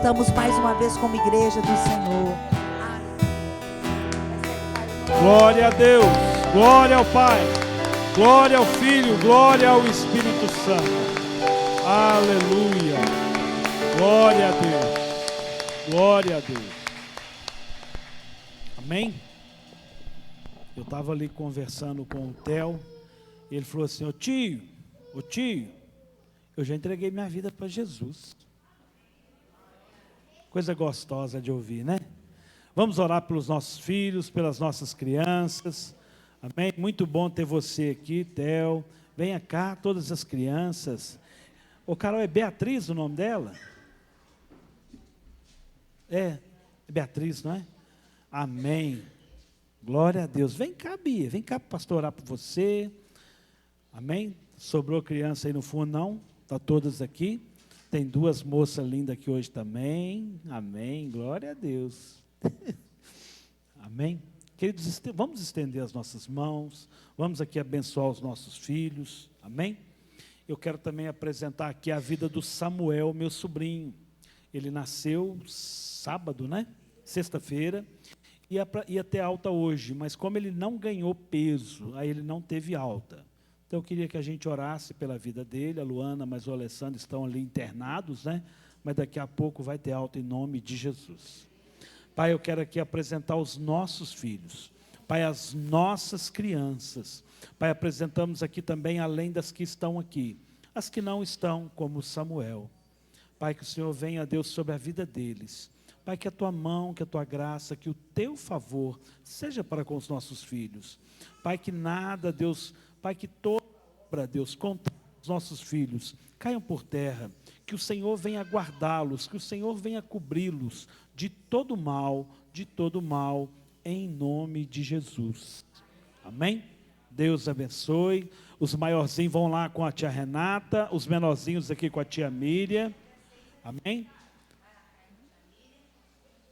cantamos mais uma vez como igreja do Senhor. Glória a Deus, glória ao Pai, glória ao Filho, glória ao Espírito Santo. Aleluia, glória a Deus, glória a Deus. Amém? Eu estava ali conversando com o Theo, e ele falou assim: ô tio, eu já entreguei minha vida para Jesus. Coisa gostosa de ouvir, né? Vamos orar pelos nossos filhos, pelas nossas crianças. Amém? Muito bom ter você aqui, Theo. Venha cá, todas as crianças. Ô Carol, é Beatriz o nome dela? É Beatriz, não é? Amém. Glória a Deus. Vem cá, Bia. Vem cá para o pastor orar por você. Amém? Sobrou criança aí no fundo, não? Está todas aqui. Tem duas moças lindas aqui hoje também. Amém. Glória a Deus. Amém. Queridos, vamos estender as nossas mãos. Vamos aqui abençoar os nossos filhos. Amém. Eu quero também apresentar aqui a vida do Samuel, meu sobrinho. Ele nasceu sábado, né? Sexta-feira. Ia ter alta hoje, mas como ele não ganhou peso, aí ele não teve alta. Então eu queria que a gente orasse pela vida dele. A Luana, mas o Alessandro estão ali internados, né? Mas daqui a pouco vai ter alta em nome de Jesus. Pai, eu quero aqui apresentar os nossos filhos. Pai, as nossas crianças. Pai, apresentamos aqui também, além das que estão aqui, as que não estão, como Samuel. Pai, que o Senhor venha, Deus, sobre a vida deles. Pai, que a tua mão, que a tua graça, que o teu favor seja para com os nossos filhos. Pai, que nada, Deus, Pai, que toda obra, Deus, contra os nossos filhos caiam por terra. Que o Senhor venha guardá-los, que o Senhor venha cobri-los de todo mal, em nome de Jesus. Amém? Deus abençoe. Os maiorzinhos vão lá com a tia Renata, os menorzinhos aqui com a tia Miriam. Amém?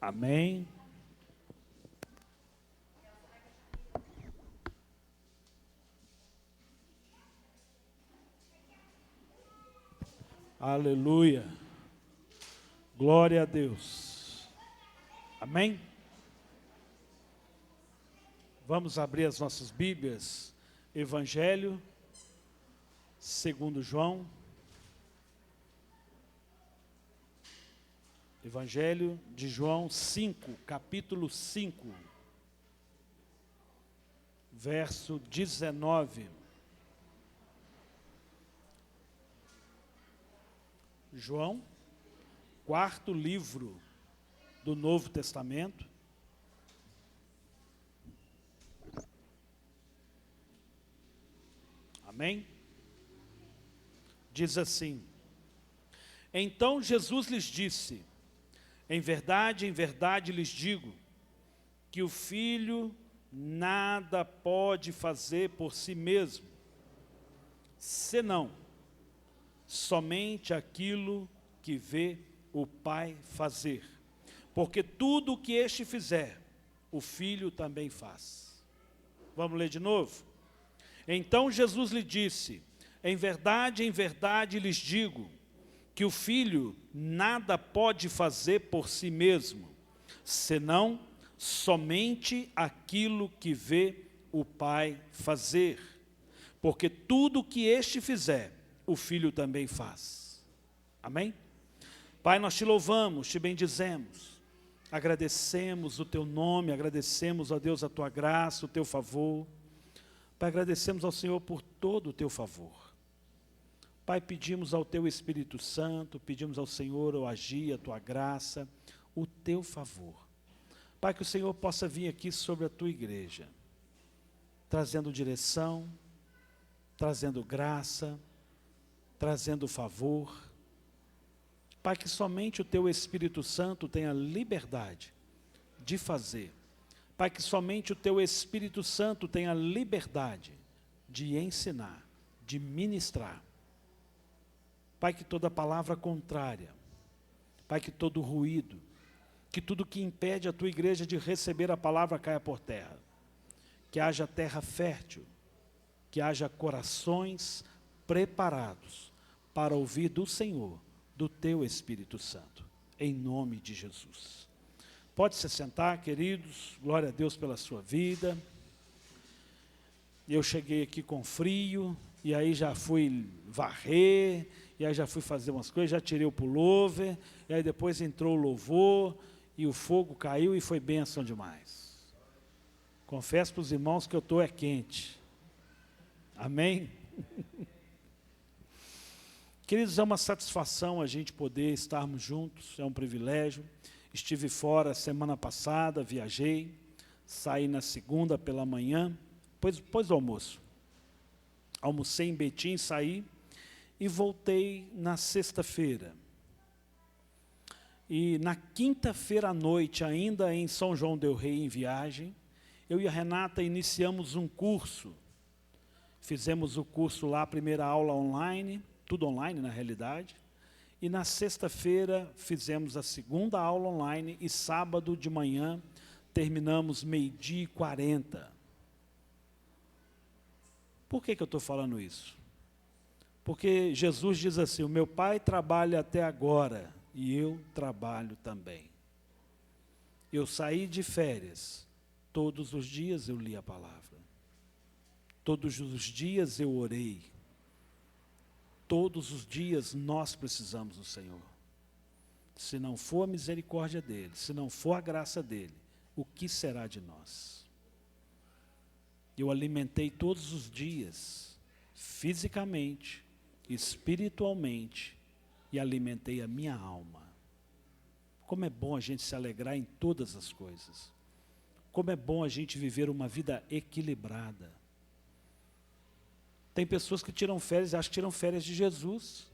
Amém. Aleluia. Glória a Deus. Amém? Vamos abrir as nossas Bíblias. Evangelho segundo João. Evangelho de João 5, capítulo 5, verso 19. João, quarto livro do Novo Testamento. Amém? Diz assim: então Jesus lhes disse: em verdade lhes digo, que o Filho nada pode fazer por si mesmo, senão somente aquilo que vê o Pai fazer. Porque tudo o que este fizer, o Filho também faz. Vamos ler de novo? Então Jesus lhe disse: em verdade lhes digo, que o Filho nada pode fazer por si mesmo, senão somente aquilo que vê o Pai fazer. Porque tudo o que este fizer, o Filho também faz. Amém? Pai, nós te louvamos, te bendizemos, agradecemos o teu nome, agradecemos a Deus a tua graça, o teu favor. Pai, agradecemos ao Senhor por todo o teu favor. Pai, pedimos ao teu Espírito Santo, pedimos ao Senhor o agir, a tua graça, o teu favor. Pai, que o Senhor possa vir aqui sobre a tua igreja, trazendo direção, trazendo graça, trazendo favor. Pai, que somente o teu Espírito Santo tenha liberdade de fazer. Pai, que somente o teu Espírito Santo tenha liberdade de ensinar, de ministrar. Pai, que toda palavra contrária, Pai, que todo ruído, que tudo que impede a tua igreja de receber a palavra caia por terra. Que haja terra fértil, que haja corações preparados para ouvir do Senhor, do teu Espírito Santo. em nome de Jesus. Pode se sentar, queridos, glória a Deus pela sua vida. Eu cheguei aqui com frio, e aí já fui varrer, e aí já fui fazer umas coisas, já tirei o pullover, e aí depois entrou o louvor, e o fogo caiu e foi bênção demais. Confesso para os irmãos que eu estou quente. Amém? Queridos, é uma satisfação a gente poder estarmos juntos, é um privilégio. Estive fora semana passada, viajei, saí na segunda pela manhã, depois do almoço. Almocei em Betim, saí e voltei na sexta-feira. E na quinta-feira à noite, ainda em São João del Rei, em viagem, eu e a Renata iniciamos um curso. Fizemos o curso lá, a primeira aula online, tudo online na realidade. E na sexta-feira fizemos a segunda aula online e sábado de manhã terminamos 12h40. Por que eu estou falando isso? Porque Jesus diz assim, o meu Pai trabalha até agora e eu trabalho também. Eu saí de férias, todos os dias eu li a palavra. Todos os dias eu orei. Todos os dias nós precisamos do Senhor. Se não for a misericórdia dEle, se não for a graça dEle, o que será de nós? Eu alimentei todos os dias, fisicamente, espiritualmente, e alimentei a minha alma. Como é bom a gente se alegrar em todas as coisas. Como é bom a gente viver uma vida equilibrada. Tem pessoas que tiram férias, acham que tiram férias de Jesus.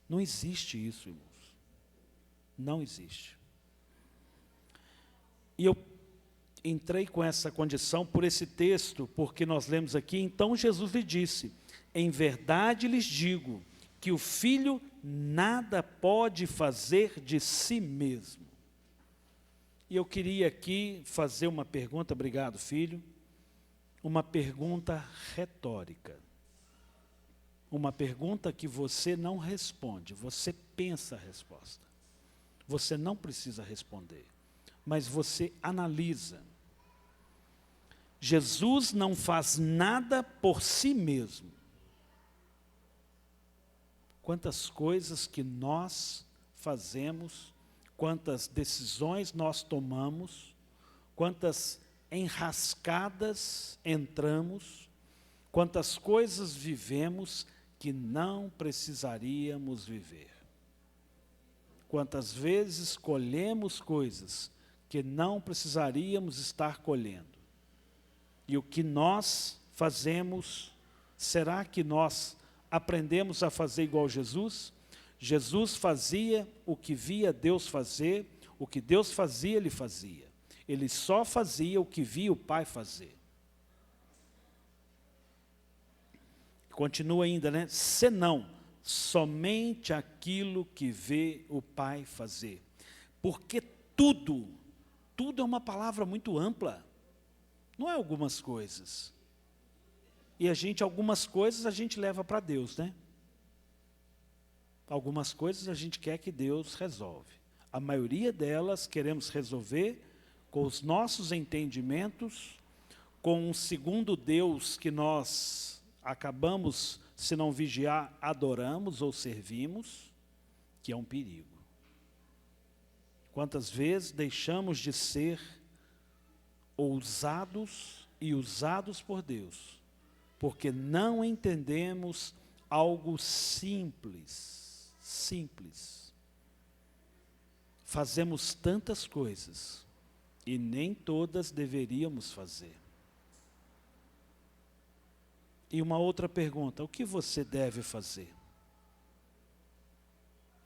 Não existe isso, irmãos. Não existe. E eu entrei com essa condição por esse texto, porque nós lemos aqui, então Jesus lhe disse, em verdade lhes digo, que o filho nada pode fazer de si mesmo. E eu queria aqui fazer uma pergunta, obrigado filho, uma pergunta retórica. Uma pergunta que você não responde, você pensa a resposta. Você não precisa responder, mas você analisa. Jesus não faz nada por si mesmo. Quantas coisas que nós fazemos, quantas decisões nós tomamos, quantas enrascadas entramos, quantas coisas vivemos que não precisaríamos viver. Quantas vezes colhemos coisas que não precisaríamos estar colhendo. E o que nós fazemos, será que nós aprendemos a fazer igual Jesus? Jesus fazia o que via Deus fazer, o que Deus fazia, ele fazia. Ele só fazia o que via o Pai fazer. Continua ainda, né? Senão, somente aquilo que vê o Pai fazer. Porque tudo é uma palavra muito ampla. Não é algumas coisas. E algumas coisas a gente leva para Deus, né? Algumas coisas a gente quer que Deus resolve. A maioria delas queremos resolver com os nossos entendimentos, com um segundo Deus que nós acabamos, se não vigiar, adoramos ou servimos, que é um perigo. Quantas vezes deixamos de ser ousados e usados por Deus, porque não entendemos algo simples, Fazemos tantas coisas e nem todas deveríamos fazer. E uma outra pergunta, o que você deve fazer?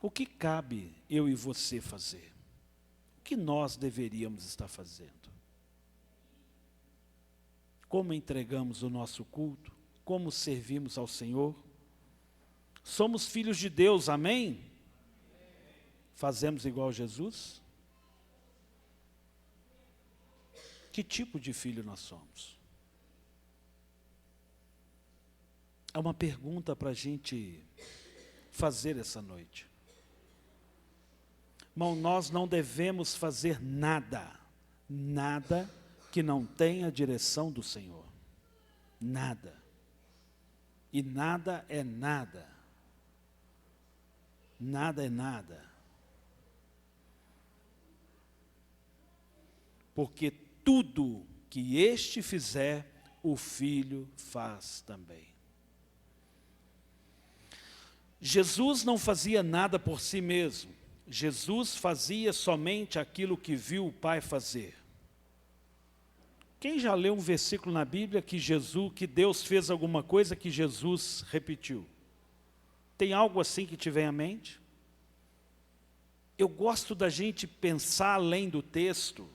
O que cabe eu e você fazer? O que nós deveríamos estar fazendo? Como entregamos o nosso culto? Como servimos ao Senhor? Somos filhos de Deus, amém? Fazemos igual a Jesus? Que tipo de filho nós somos? É uma pergunta para a gente fazer essa noite. Irmão, nós não devemos fazer nada, nada que não tenha a direção do Senhor. Nada. E nada é nada. Nada é nada. Porque tudo que este fizer, o Filho faz também. Jesus não fazia nada por si mesmo. Jesus fazia somente aquilo que viu o Pai fazer. Quem já leu um versículo na Bíblia que Deus fez alguma coisa que Jesus repetiu? Tem algo assim que te vem à mente? Eu gosto da gente pensar além do texto,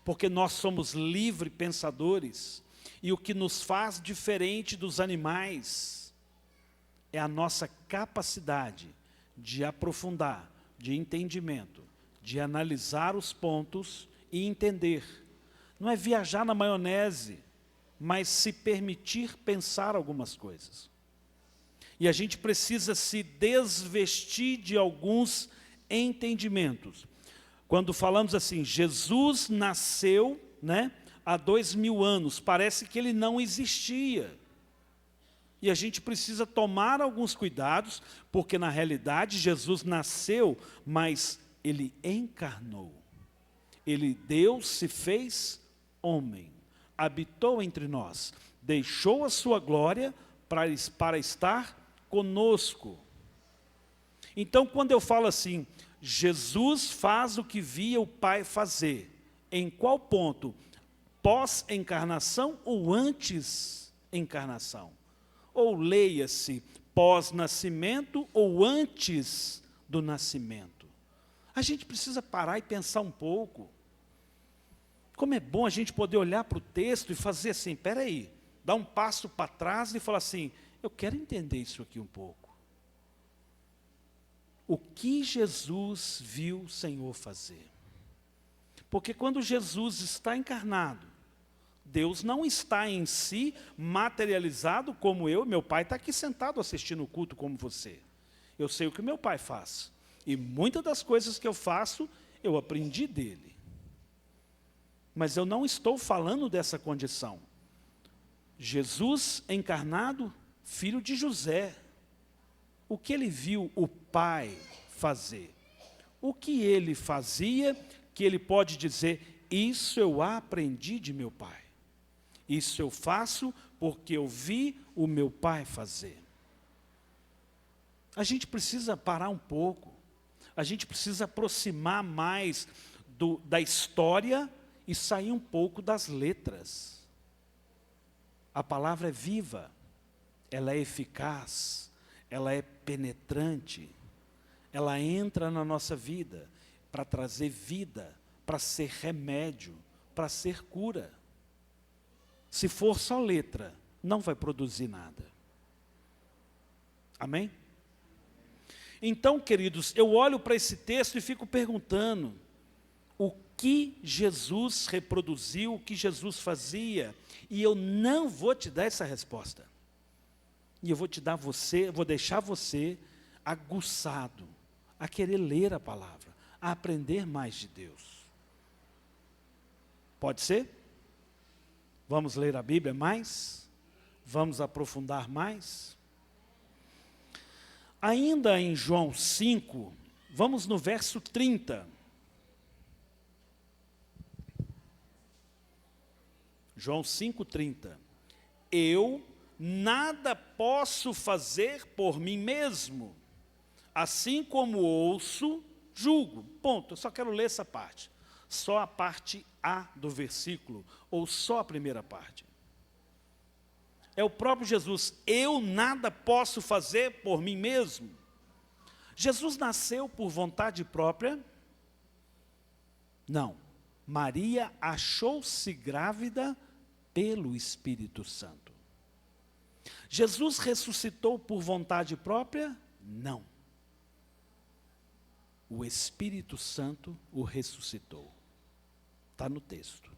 porque nós somos livres pensadores, e o que nos faz diferente dos animais é a nossa capacidade de aprofundar, de entendimento, de analisar os pontos e entender. Não é viajar na maionese, mas se permitir pensar algumas coisas. E a gente precisa se desvestir de alguns entendimentos. Quando falamos assim, Jesus nasceu, há 2000 anos, parece que ele não existia. E a gente precisa tomar alguns cuidados, porque na realidade Jesus nasceu, mas ele encarnou. Deus se fez homem, habitou entre nós, deixou a sua glória para estar conosco. Então, quando eu falo assim, Jesus faz o que via o Pai fazer, em qual ponto? Pós-encarnação ou antes-encarnação? Ou leia-se, pós-nascimento ou antes do nascimento? A gente precisa parar e pensar um pouco. Como é bom a gente poder olhar para o texto e fazer assim, espera aí, dar um passo para trás e falar assim, eu quero entender isso aqui um pouco. O que Jesus viu o Senhor fazer? Porque quando Jesus está encarnado, Deus não está em si materializado como eu, meu pai está aqui sentado assistindo o culto como você. Eu sei o que meu pai faz. E muitas das coisas que eu faço, eu aprendi dele. Mas eu não estou falando dessa condição. Jesus encarnado, filho de José. O que ele viu o Pai fazer? O que ele fazia que ele pode dizer, isso eu aprendi de meu pai. Isso eu faço porque eu vi o meu pai fazer. A gente precisa parar um pouco. A gente precisa aproximar mais da história e sair um pouco das letras. A palavra é viva, ela é eficaz, ela é penetrante, ela entra na nossa vida para trazer vida, para ser remédio, para ser cura. Se for só letra, não vai produzir nada. Amém? Então, queridos, eu olho para esse texto e fico perguntando, o que Jesus reproduziu, o que Jesus fazia, e eu não vou te dar essa resposta. E eu vou deixar você aguçado a querer ler a palavra, a aprender mais de Deus. Pode ser? Vamos ler a Bíblia mais? Vamos aprofundar mais? Ainda em João 5, vamos no verso 30. João 5,30. Eu nada posso fazer por mim mesmo. Assim como ouço, julgo. Ponto. Eu só quero ler essa parte. Só a parte A do versículo, ou só a primeira parte. É o próprio Jesus. Eu nada posso fazer por mim mesmo. Jesus nasceu por vontade própria? Não. Maria achou-se grávida pelo Espírito Santo. Jesus ressuscitou por vontade própria? Não. O Espírito Santo o ressuscitou. Está no texto.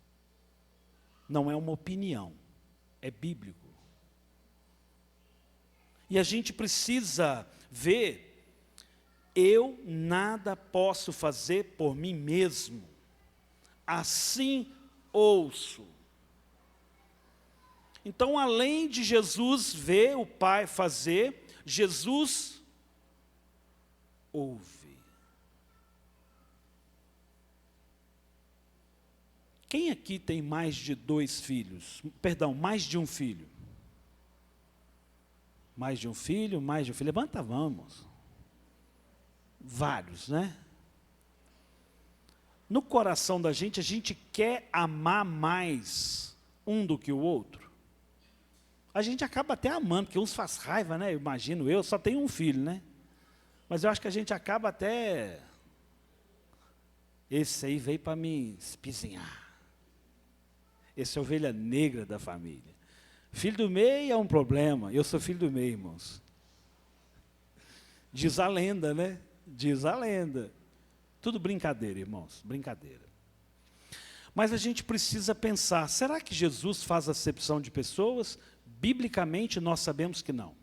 Não é uma opinião, é bíblico. E a gente precisa ver eu nada posso fazer por mim mesmo. Assim ouço. Então, além de Jesus ver o Pai fazer, Jesus ouve. Quem aqui tem mais de 2 filhos? Perdão, mais de um filho? Mais de um filho, mais de um filho. Levanta a mão, irmãos. Vários, né? No coração da gente, a gente quer amar mais um do que o outro. A gente acaba até amando, porque uns faz raiva, né? Eu imagino, eu só tenho um filho, né? Mas eu acho que a gente acaba até... Esse aí veio para me espizinhar. Esse é a ovelha negra da família. Filho do meio é um problema. Eu sou filho do meio, irmãos. Diz a lenda, né? Diz a lenda. Tudo brincadeira, irmãos, brincadeira. Mas a gente precisa pensar, será que Jesus faz acepção de pessoas? Biblicamente, nós sabemos que não.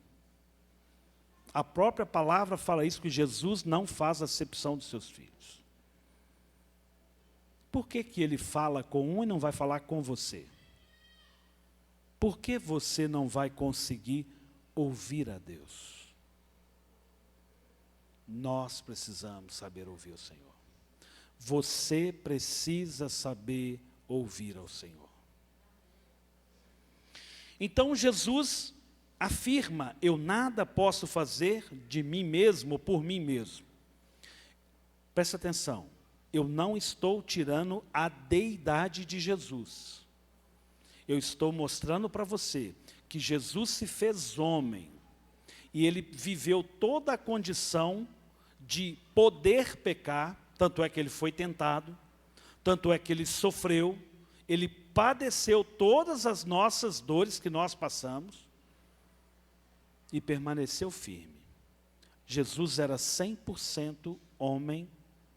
A própria palavra fala isso, que Jesus não faz acepção dos seus filhos. Por que que ele fala com um e não vai falar com você? Por que você não vai conseguir ouvir a Deus? Nós precisamos saber ouvir o Senhor. Você precisa saber ouvir ao Senhor. Então Jesus afirma, eu nada posso fazer de mim mesmo, por mim mesmo. Presta atenção. Eu não estou tirando a deidade de Jesus. Eu estou mostrando para você que Jesus se fez homem e ele viveu toda a condição de poder pecar, tanto é que ele foi tentado, tanto é que ele sofreu, ele padeceu todas as nossas dores que nós passamos e permaneceu firme. Jesus era 100% homem,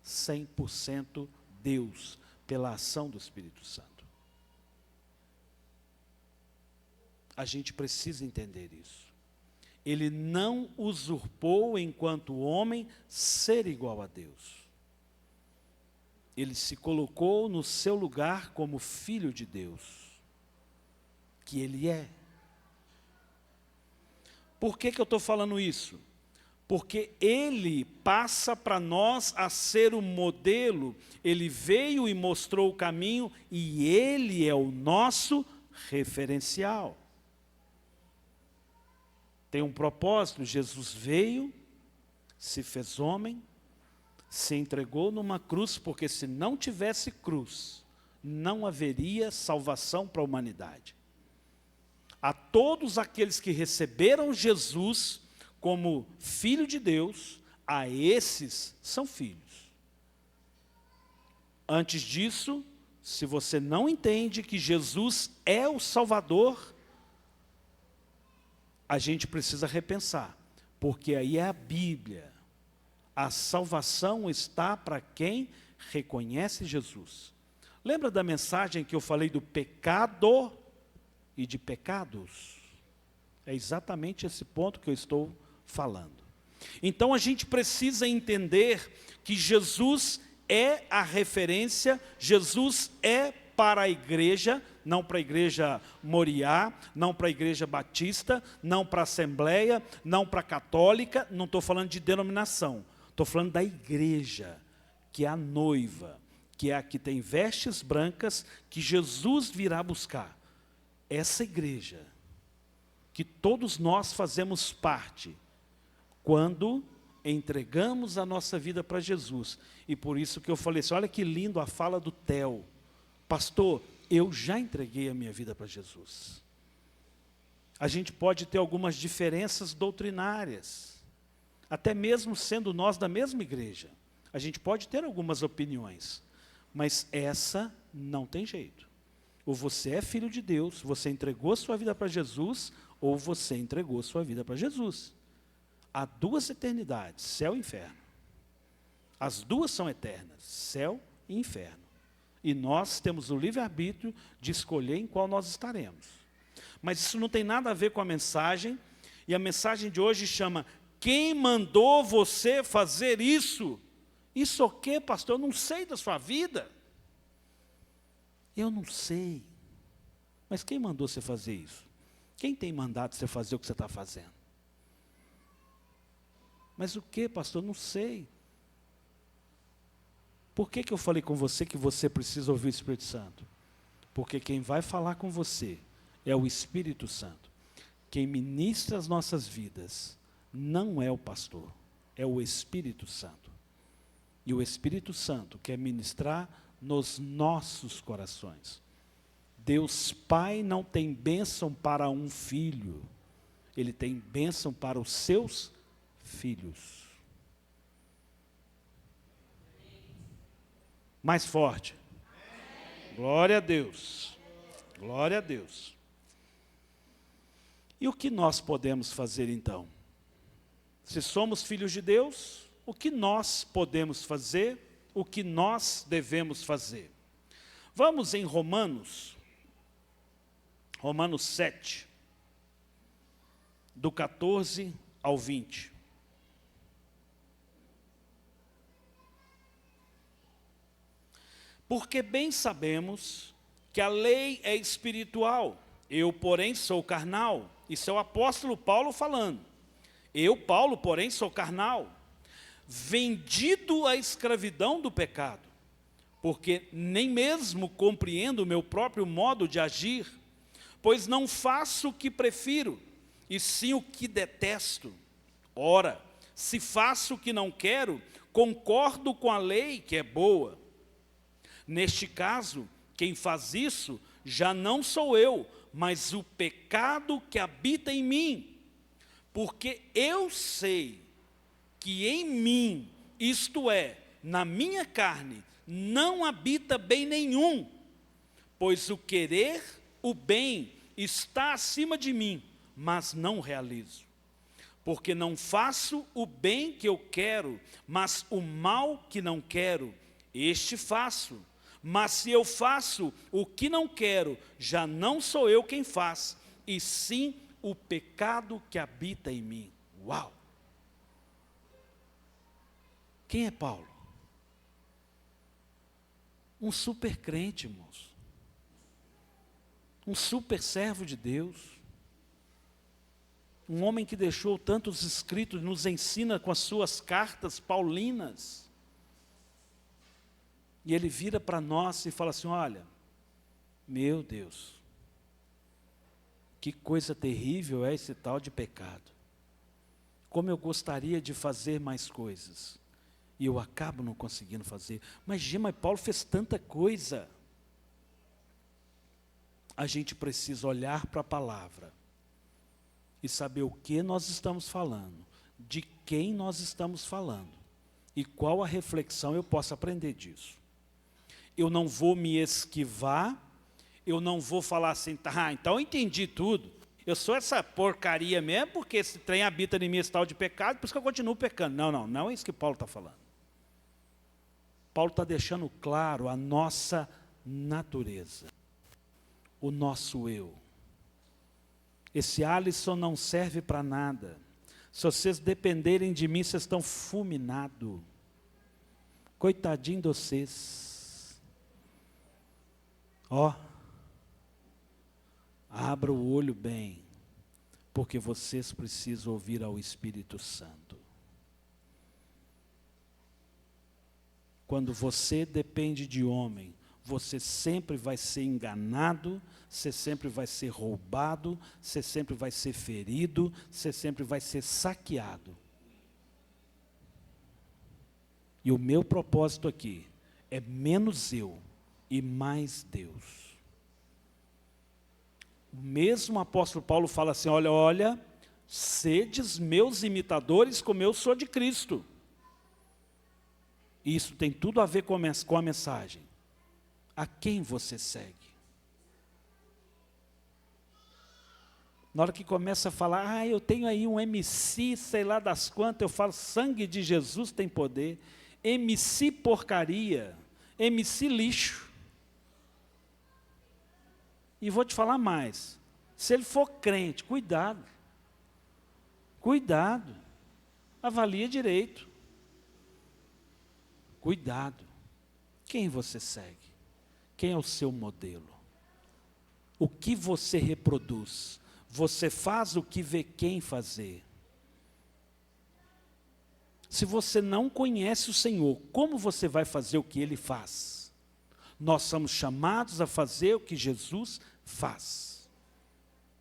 100% Deus, pela ação do Espírito Santo. A gente precisa entender isso. Ele não usurpou, enquanto homem, ser igual a Deus. Ele se colocou no seu lugar como filho de Deus, que ele é. Por que que eu estou falando isso? Porque ele passa para nós a ser o modelo, ele veio e mostrou o caminho, e ele é o nosso referencial. Tem um propósito, Jesus veio, se fez homem, se entregou numa cruz, porque se não tivesse cruz, não haveria salvação para a humanidade. A todos aqueles que receberam Jesus como filho de Deus, a esses são filhos. Antes disso, se você não entende que Jesus é o Salvador, a gente precisa repensar, porque aí é a Bíblia. A salvação está para quem reconhece Jesus. Lembra da mensagem que eu falei do pecado e de pecados? É exatamente esse ponto que eu estou falando. Então a gente precisa entender que Jesus é a referência, Jesus é para a igreja, não para a igreja Moriá, não para a igreja batista, não para a assembleia, não para a católica, não estou falando de denominação, estou falando da igreja, que é a noiva, que é a que tem vestes brancas, que Jesus virá buscar. Essa igreja, que todos nós fazemos parte, quando entregamos a nossa vida para Jesus. E por isso que eu falei assim, olha que lindo a fala do Theo. Pastor, eu já entreguei a minha vida para Jesus. A gente pode ter algumas diferenças doutrinárias, até mesmo sendo nós da mesma igreja. A gente pode ter algumas opiniões, mas essa não tem jeito. Ou você é filho de Deus, você entregou sua vida para Jesus, ou você entregou sua vida para Jesus. Há duas eternidades, céu e inferno. As duas são eternas, céu e inferno. E nós temos o livre-arbítrio de escolher em qual nós estaremos. Mas isso não tem nada a ver com a mensagem, e a mensagem de hoje chama Quem mandou você fazer isso? Isso o quê, pastor? Eu não sei da sua vida. Eu não sei. Mas quem mandou você fazer isso? Quem tem mandado você fazer o que você está fazendo? Mas o que, pastor? Eu não sei. Por que eu falei com você que você precisa ouvir o Espírito Santo? Porque quem vai falar com você é o Espírito Santo. Quem ministra as nossas vidas não é o pastor, é o Espírito Santo. E o Espírito Santo quer ministrar nos nossos corações. Deus Pai não tem bênção para um filho, Ele tem bênção para os seus filhos. Mais forte. Glória a Deus. Glória a Deus. E o que nós podemos fazer então? Se somos filhos de Deus, o que nós podemos fazer? O que nós devemos fazer? Vamos em Romanos 7, do 14 ao 20. Porque bem sabemos que a lei é espiritual, eu, porém, sou carnal. Isso é o apóstolo Paulo falando. Eu, Paulo, porém, sou carnal, vendido à escravidão do pecado, porque nem mesmo compreendo o meu próprio modo de agir, pois não faço o que prefiro, e sim o que detesto. Ora, se faço o que não quero, concordo com a lei que é boa. Neste caso, quem faz isso já não sou eu, mas o pecado que habita em mim. Porque eu sei que em mim, isto é, na minha carne, não habita bem nenhum, pois o querer o bem está acima de mim, mas não realizo. Porque não faço o bem que eu quero, mas o mal que não quero, este faço. Mas se eu faço o que não quero, já não sou eu quem faz, e sim o pecado que habita em mim. Uau! Quem é Paulo? Um super crente, irmãos. Um super servo de Deus. Um homem que deixou tantos escritos, nos ensina com as suas cartas paulinas. E ele vira para nós e fala assim, olha, meu Deus, que coisa terrível é esse tal de pecado. Como eu gostaria de fazer mais coisas. E eu acabo não conseguindo fazer. Mas Paulo fez tanta coisa. A gente precisa olhar para a palavra e saber o que nós estamos falando, de quem nós estamos falando e qual a reflexão eu posso aprender disso. Eu não vou me esquivar, eu não vou falar assim, tá, então eu entendi tudo, eu sou essa porcaria mesmo, porque esse trem habita em mim, esse tal de pecado, por isso que eu continuo pecando. Não é isso que Paulo está falando. Paulo está deixando claro a nossa natureza, o nosso eu. Esse Alisson não serve para nada. Se vocês dependerem de mim, vocês estão fulminados. Coitadinho de vocês. Ó, abra o olho bem, porque vocês precisam ouvir ao Espírito Santo. Quando você depende de homem, você sempre vai ser enganado, você sempre vai ser roubado, você sempre vai ser ferido, você sempre vai ser saqueado. E o meu propósito aqui é menos eu e mais Deus. O mesmo apóstolo Paulo fala assim, olha, sedes meus imitadores como eu sou de Cristo. E isso tem tudo a ver com a mensagem. A quem você segue? Na hora que começa a falar, eu tenho aí um MC, sei lá das quantas, eu falo, sangue de Jesus tem poder. MC porcaria, MC lixo. E vou te falar mais, se ele for crente, cuidado. Cuidado. Avalia direito. Cuidado. Quem você segue? Quem é o seu modelo? O que você reproduz? Você faz o que vê quem fazer. Se você não conhece o Senhor, como você vai fazer o que Ele faz? Nós somos chamados a fazer o que Jesus faz.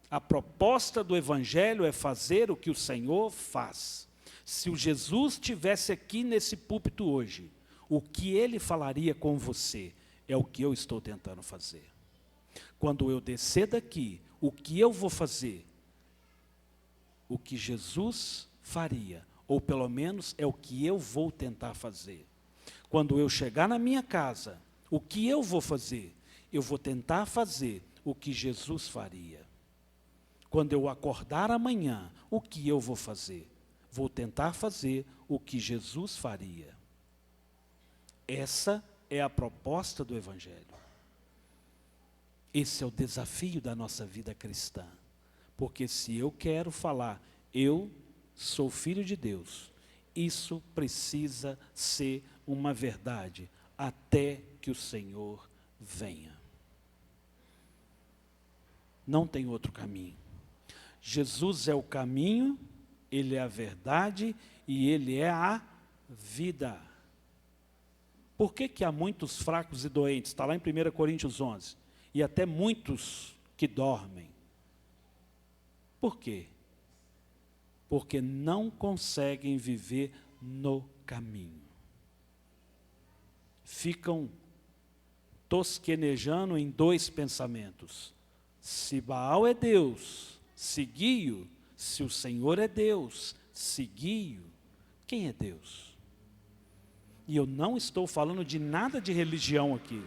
A proposta do Evangelho é fazer o que o Senhor faz. Se o Jesus estivesse aqui nesse púlpito hoje, o que Ele falaria com você é o que eu estou tentando fazer. Quando eu descer daqui, o que eu vou fazer? O que Jesus faria, ou pelo menos é o que eu vou tentar fazer. Quando eu chegar na minha casa, o que eu vou fazer? Eu vou tentar fazer o que Jesus faria. Quando eu acordar amanhã, o que eu vou fazer? Vou tentar fazer o que Jesus faria. Essa é a proposta do Evangelho. Esse é o desafio da nossa vida cristã. Porque se eu quero falar, eu sou filho de Deus, isso precisa ser uma verdade, até que o Senhor venha. Não tem outro caminho. Jesus é o caminho, Ele é a verdade e Ele é a vida. Por que há muitos fracos e doentes? Está lá em 1 Coríntios 11. E até muitos que dormem. Por quê? Porque não conseguem viver no caminho. Ficam tosquenejando em dois pensamentos. Se Baal é Deus, segui-o. Se o Senhor é Deus, segui-o. Quem é Deus? E eu não estou falando de nada de religião aqui.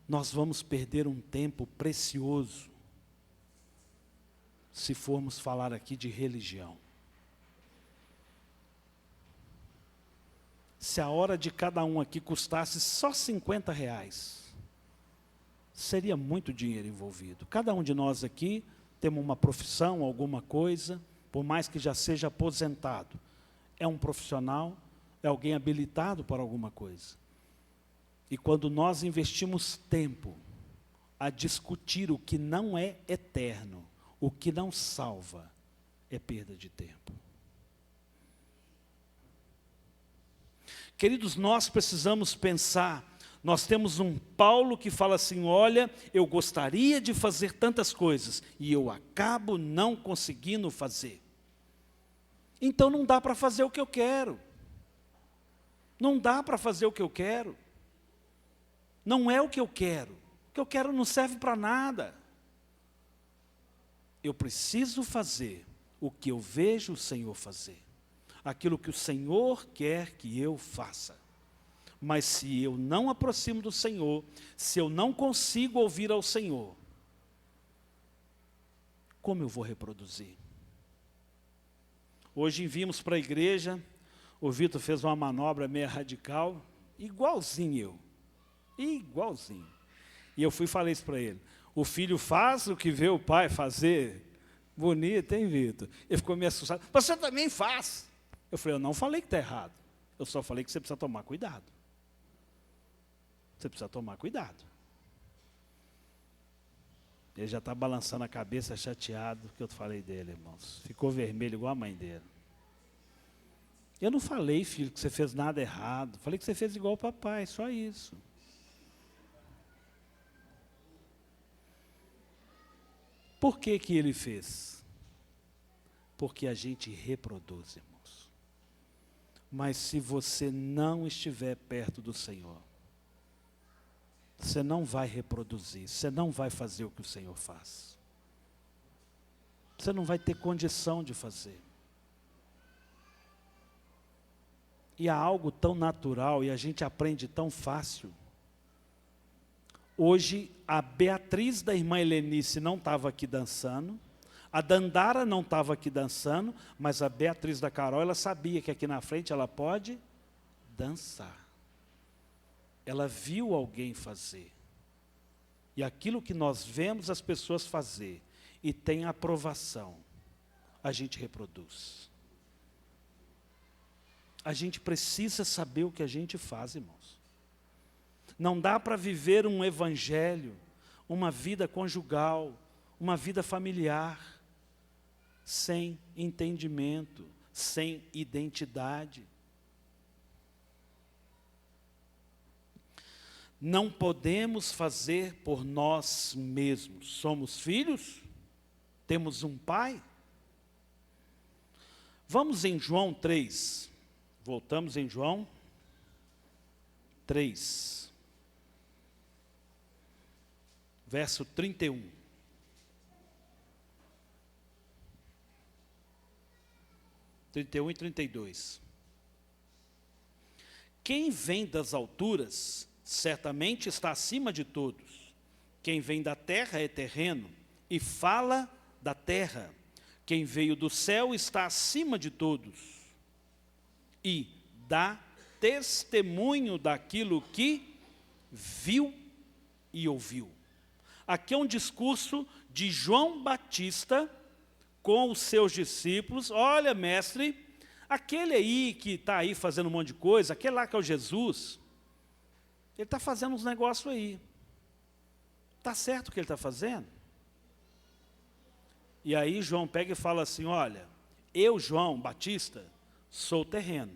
Nós vamos perder um tempo precioso se formos falar aqui de religião. Se a hora de cada um aqui custasse só R$50, seria muito dinheiro envolvido. Cada um de nós aqui temos uma profissão, alguma coisa, por mais que já seja aposentado. É um profissional, é alguém habilitado para alguma coisa. E quando nós investimos tempo a discutir o que não é eterno, o que não salva, é perda de tempo. Queridos, nós precisamos pensar, nós temos um Paulo que fala assim, olha, eu gostaria de fazer tantas coisas, e eu acabo não conseguindo fazer. Então não dá para fazer o que eu quero. Não dá para fazer o que eu quero. Não é o que eu quero. O que eu quero não serve para nada. Eu preciso fazer o que eu vejo o Senhor fazer. Aquilo que o Senhor quer que eu faça. Mas se eu não aproximo do Senhor, se eu não consigo ouvir ao Senhor, como eu vou reproduzir? Hoje vimos para a igreja, o Vitor fez uma manobra meio radical, igualzinho eu. Igualzinho. E eu fui e falei isso para ele. O filho faz o que vê o pai fazer. Bonito, hein, Vitor? Ele ficou meio assustado. Você também faz. Eu falei, eu não falei que está errado. Eu só falei que você precisa tomar cuidado. Você precisa tomar cuidado. Ele já está balançando a cabeça, chateado, que eu falei dele, irmãos. Ficou vermelho igual a mãe dele. Eu não falei, filho, que você fez nada errado. Falei que você fez igual o papai, só isso. Por que que ele fez? Porque a gente reproduz, irmãos. Mas se você não estiver perto do Senhor, você não vai reproduzir, você não vai fazer o que o Senhor faz. Você não vai ter condição de fazer. E há algo tão natural e a gente aprende tão fácil. Hoje, a Beatriz da irmã Helenice não estava aqui dançando, a Dandara não estava aqui dançando, mas a Beatriz da Carol, ela sabia que aqui na frente ela pode dançar. Ela viu alguém fazer. e aquilo que nós vemos as pessoas fazer e tem aprovação, a gente reproduz. A gente precisa saber o que a gente faz, irmãos. Não dá para viver um evangelho, uma vida conjugal, uma vida familiar, sem entendimento, sem identidade. Não podemos fazer por nós mesmos. Somos filhos? Temos um pai? Vamos em João 3. Voltamos em João 3. Verso 31. 31 e 32. Quem vem das alturas, certamente está acima de todos. Quem vem da terra é terreno e fala da terra. Quem veio do céu está acima de todos e dá testemunho daquilo que viu e ouviu. Aqui é um discurso de João Batista com os seus discípulos. Olha, mestre, aquele aí que está aí fazendo um monte de coisa, aquele lá que é o Jesus, ele está fazendo uns negócios aí. Está certo o que ele está fazendo? E aí João pega e fala assim, olha, eu, João Batista, sou terreno.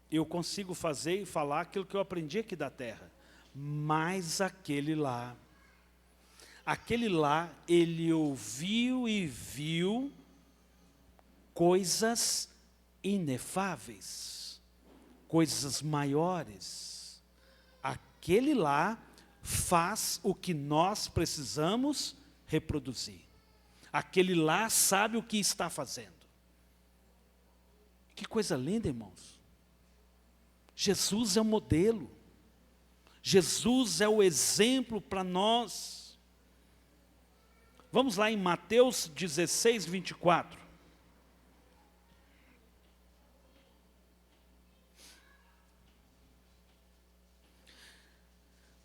Eu consigo fazer e falar aquilo que eu aprendi aqui da terra. Mas aquele lá, ele ouviu e viu coisas inefáveis, coisas maiores. Aquele lá faz o que nós precisamos reproduzir. Aquele lá sabe o que está fazendo. Que coisa linda, irmãos. Jesus é o modelo. Jesus é o exemplo para nós. Vamos lá em Mateus 16, 24.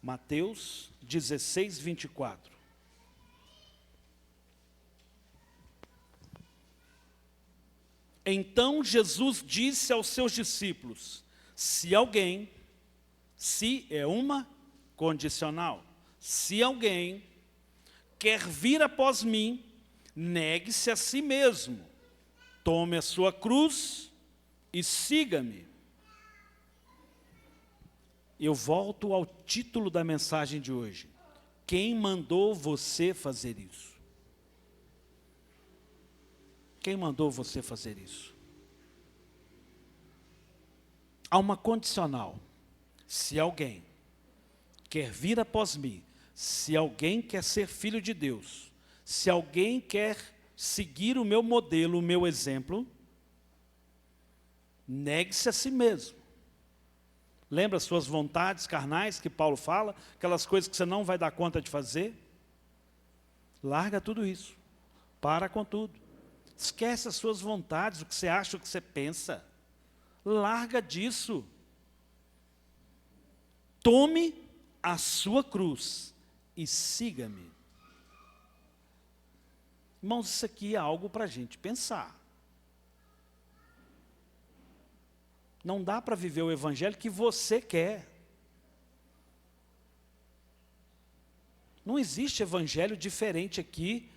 Mateus 16, 24. Então Jesus disse aos seus discípulos, se é uma condicional, se alguém quer vir após mim, negue-se a si mesmo, tome a sua cruz e siga-me. Eu volto ao título da mensagem de hoje. Quem mandou você fazer isso? Quem mandou você fazer isso? Há uma condicional. Se alguém quer vir após mim, se alguém quer ser filho de Deus, se alguém quer seguir o meu modelo, o meu exemplo, negue-se a si mesmo. Lembra as suas vontades carnais que Paulo fala? Aquelas coisas que você não vai dar conta de fazer? Larga tudo isso. Para com tudo. Esquece as suas vontades, o que você acha, o que você pensa. Larga disso. Tome a sua cruz e siga-me. Irmãos, isso aqui é algo para a gente pensar. Não dá para viver o evangelho que você quer. Não existe evangelho diferente aqui,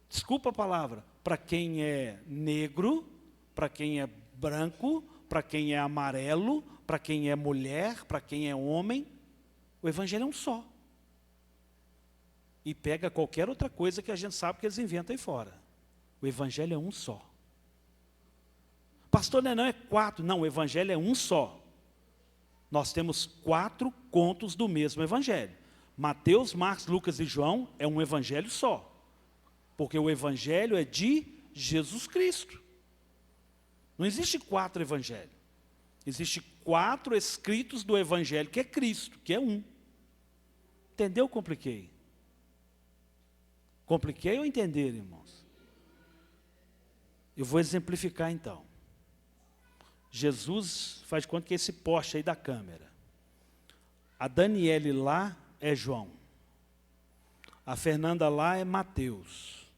desculpa a palavra, para quem é negro, para quem é branco, para quem é amarelo, para quem é mulher, para quem é homem. O evangelho é um só. E pega qualquer outra coisa que a gente sabe que eles inventam aí fora. O evangelho é um só. Pastor, não é 4. Não, o evangelho é um só. Nós temos 4 contos do mesmo evangelho. Mateus, Marcos, Lucas e João é um evangelho só. Porque o evangelho é de Jesus Cristo. Não existe 4 evangelhos. Existe 4 escritos do evangelho, que é Cristo, que é um. Entendeu ou compliquei? Compliquei ou entenderam, irmãos? Eu vou exemplificar então. Jesus faz de conta que esse poste aí da câmera. A Daniele lá é João. A Fernanda lá é Mateus.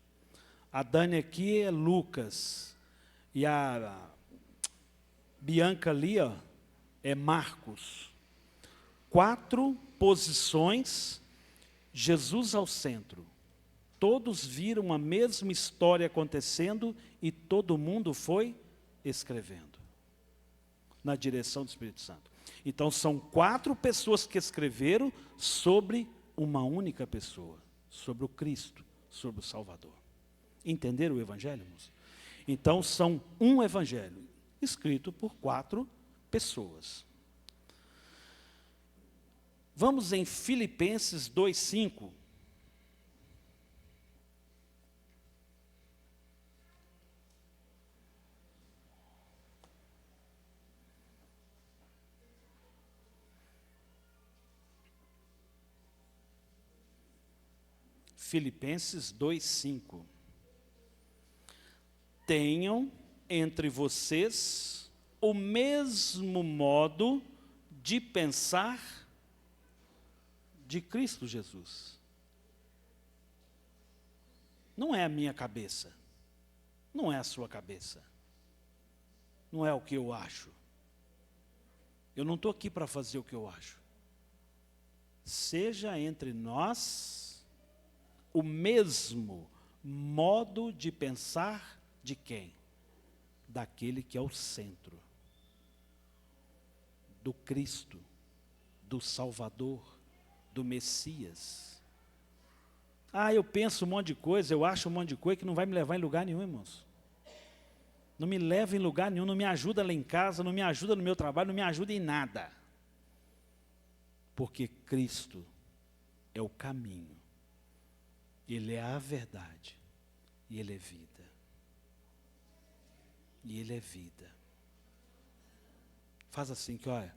A Dani aqui é Lucas. E a Bianca ali, ó, é Marcos. 4 posições, Jesus ao centro. Todos viram a mesma história acontecendo e todo mundo foi escrevendo na direção do Espírito Santo. Então são 4 pessoas que escreveram sobre uma única pessoa, sobre o Cristo, sobre o Salvador. Entenderam o Evangelho, irmãos? Então são um Evangelho, escrito por 4 pessoas. Vamos em Filipenses 2:5. Filipenses 2:5. Tenham entre vocês o mesmo modo de pensar de Cristo Jesus. Não é a minha cabeça, não é a sua cabeça, não é o que eu acho. Eu não estou aqui para fazer o que eu acho. Seja entre nós o mesmo modo de pensar de quem? Daquele que é o centro, do Cristo, do Salvador, do Messias. Eu penso um monte de coisa, eu acho um monte de coisa que não vai me levar em lugar nenhum, irmãos. Não me leva em lugar nenhum, não me ajuda lá em casa, não me ajuda no meu trabalho, não me ajuda em nada. Porque Cristo é o caminho, Ele é a verdade, e Ele é vida. E Ele é vida. Faz assim que, olha.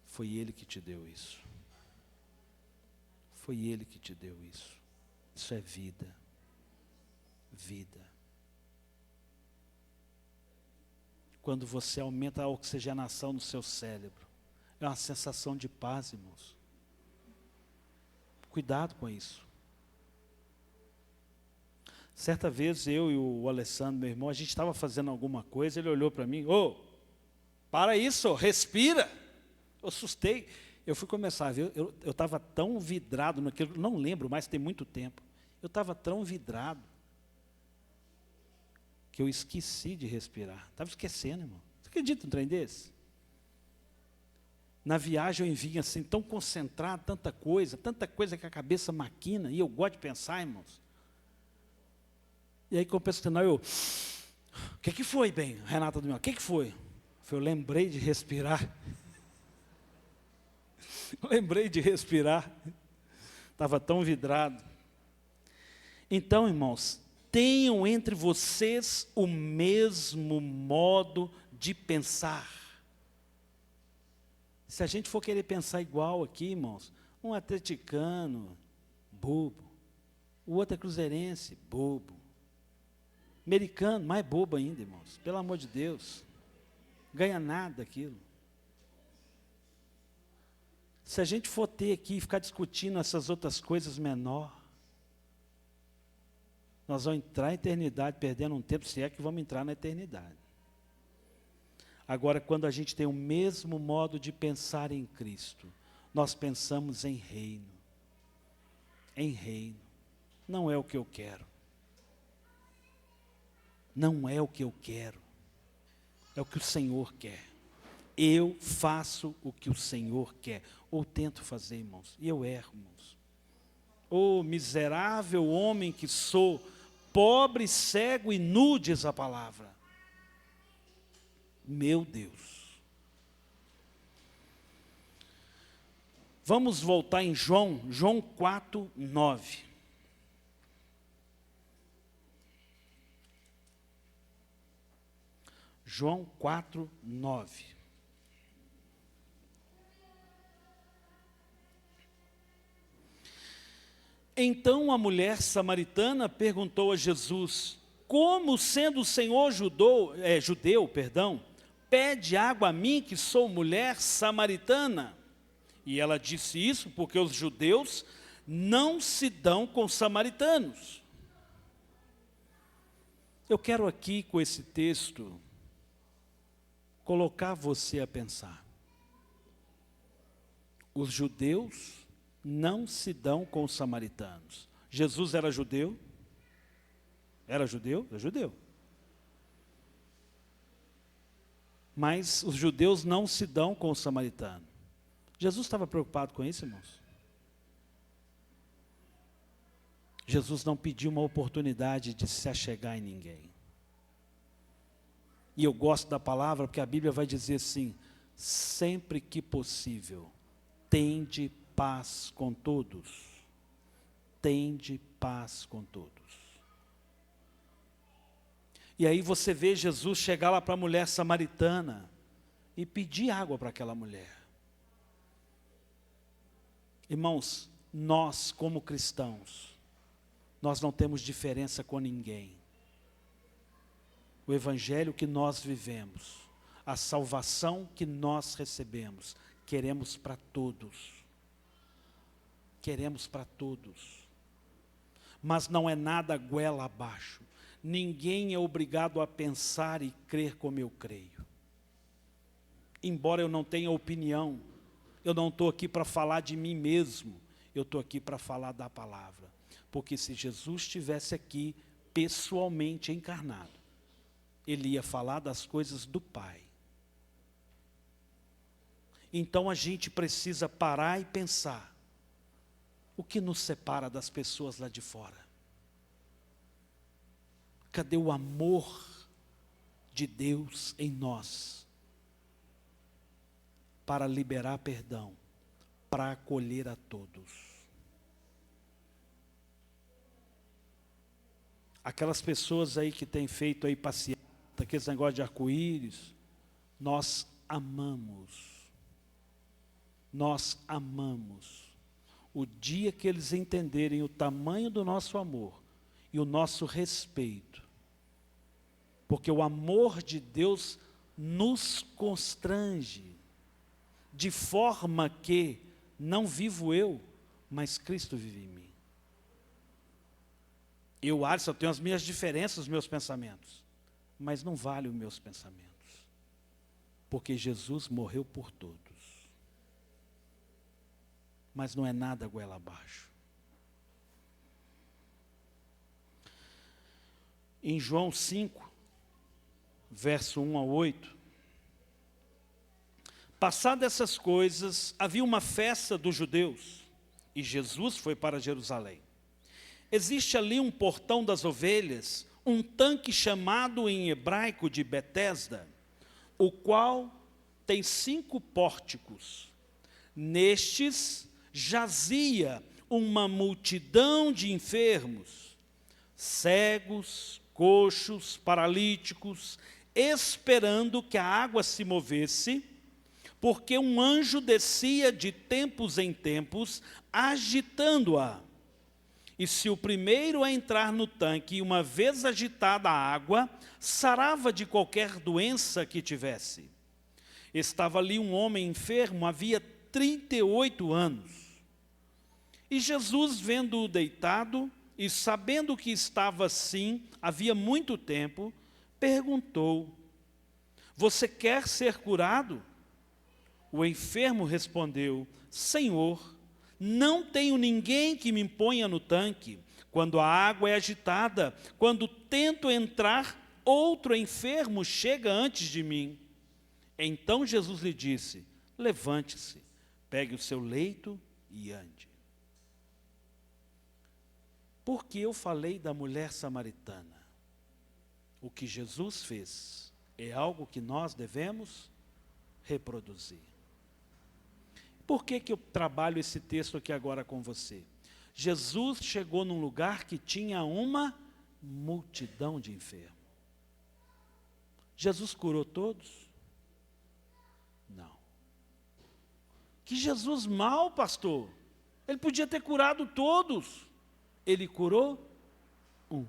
Foi Ele que te deu isso. Foi Ele que te deu isso. Isso é vida. Vida. Quando você aumenta a oxigenação no seu cérebro, é uma sensação de paz, irmãos. Cuidado com isso. Certa vez eu e o Alessandro, meu irmão, a gente estava fazendo alguma coisa, ele olhou para mim, para isso, respira. Eu assustei, eu fui começar a ver, eu estava tão vidrado naquilo, não lembro mais, tem muito tempo. Eu estava tão vidrado, que eu esqueci de respirar. Estava esquecendo, irmão. Você acredita num trem desse? Na viagem eu vinha assim, tão concentrado, tanta coisa que a cabeça maquina, e eu gosto de pensar, irmãos. E aí, quando eu penso no final, o que foi, bem, Renata do meu? O que foi? Eu lembrei de respirar. Lembrei de respirar. Estava tão vidrado. Então, irmãos, tenham entre vocês o mesmo modo de pensar. Se a gente for querer pensar igual aqui, irmãos, um atleticano, bobo. O outro é cruzeirense, bobo. Americano, mais bobo ainda, irmãos. Pelo amor de Deus. Ganha nada aquilo. Se a gente for ter aqui e ficar discutindo essas outras coisas menor, nós vamos entrar na eternidade perdendo um tempo, se é que vamos entrar na eternidade. Agora, quando a gente tem o mesmo modo de pensar em Cristo, nós pensamos em reino. Em reino. Não é o que eu quero. Não é o que eu quero. É o que o Senhor quer. Eu faço o que o Senhor quer. Ou tento fazer, irmãos. E eu erro, irmãos. Miserável homem que sou, pobre, cego e nu, diz a palavra. Meu Deus. Vamos voltar em João 4:9. João 4:9. Então a mulher samaritana perguntou a Jesus: como, sendo o Senhor judeu, pede água a mim, que sou mulher samaritana? E ela disse isso porque os judeus não se dão com os samaritanos. Eu quero aqui, com esse texto, colocar você a pensar. Os judeus não se dão com os samaritanos. Jesus era judeu? Era judeu? É judeu. Mas os judeus não se dão com os samaritanos. Jesus estava preocupado com isso, irmãos? Jesus não pediu uma oportunidade de se achegar em ninguém. E eu gosto da palavra porque a Bíblia vai dizer assim: sempre que possível, tende paz com todos. Tende paz com todos. E aí você vê Jesus chegar lá para a mulher samaritana e pedir água para aquela mulher. Irmãos, nós como cristãos, nós não temos diferença com ninguém. O evangelho que nós vivemos, a salvação que nós recebemos, queremos para todos. Queremos para todos. Mas não é nada goela abaixo. Ninguém é obrigado a pensar e crer como eu creio. Embora eu não tenha opinião, eu não estou aqui para falar de mim mesmo, eu estou aqui para falar da palavra. Porque se Jesus estivesse aqui pessoalmente encarnado, ele ia falar das coisas do Pai. Então a gente precisa parar e pensar: o que nos separa das pessoas lá de fora? Cadê o amor de Deus em nós? Para liberar perdão, para acolher a todos. Aquelas pessoas aí que têm feito aí passeata, aqueles negócios de arco-íris, nós amamos. Nós amamos. O dia que eles entenderem o tamanho do nosso amor e o nosso respeito, porque o amor de Deus nos constrange, de forma que não vivo eu, mas Cristo vive em mim. Eu, Alisson, tenho as minhas diferenças, os meus pensamentos, mas não vale os meus pensamentos, porque Jesus morreu por todos. Mas não é nada goela abaixo. Em João 5, verso 1 a 8, passadas essas coisas, havia uma festa dos judeus, e Jesus foi para Jerusalém. Existe ali um portão das ovelhas, um tanque chamado em hebraico de Betesda, o qual tem 5 pórticos. Nestes jazia uma multidão de enfermos, cegos, coxos, paralíticos, esperando que a água se movesse, porque um anjo descia de tempos em tempos, agitando-a. E se o primeiro a entrar no tanque, uma vez agitada a água, sarava de qualquer doença que tivesse. Estava ali um homem enfermo, havia 38 anos. E Jesus, vendo-o deitado, e sabendo que estava assim, havia muito tempo, perguntou: você quer ser curado? O enfermo respondeu: Senhor, não tenho ninguém que me ponha no tanque, quando a água é agitada. Quando tento entrar, outro enfermo chega antes de mim. Então Jesus lhe disse: levante-se, pegue o seu leito e ande. Porque eu falei da mulher samaritana. O que Jesus fez é algo que nós devemos reproduzir. Por que eu trabalho esse texto aqui agora com você? Jesus chegou num lugar que tinha uma multidão de enfermos. Jesus curou todos? Não. Que Jesus mau, pastor. Ele podia ter curado todos. Ele curou um.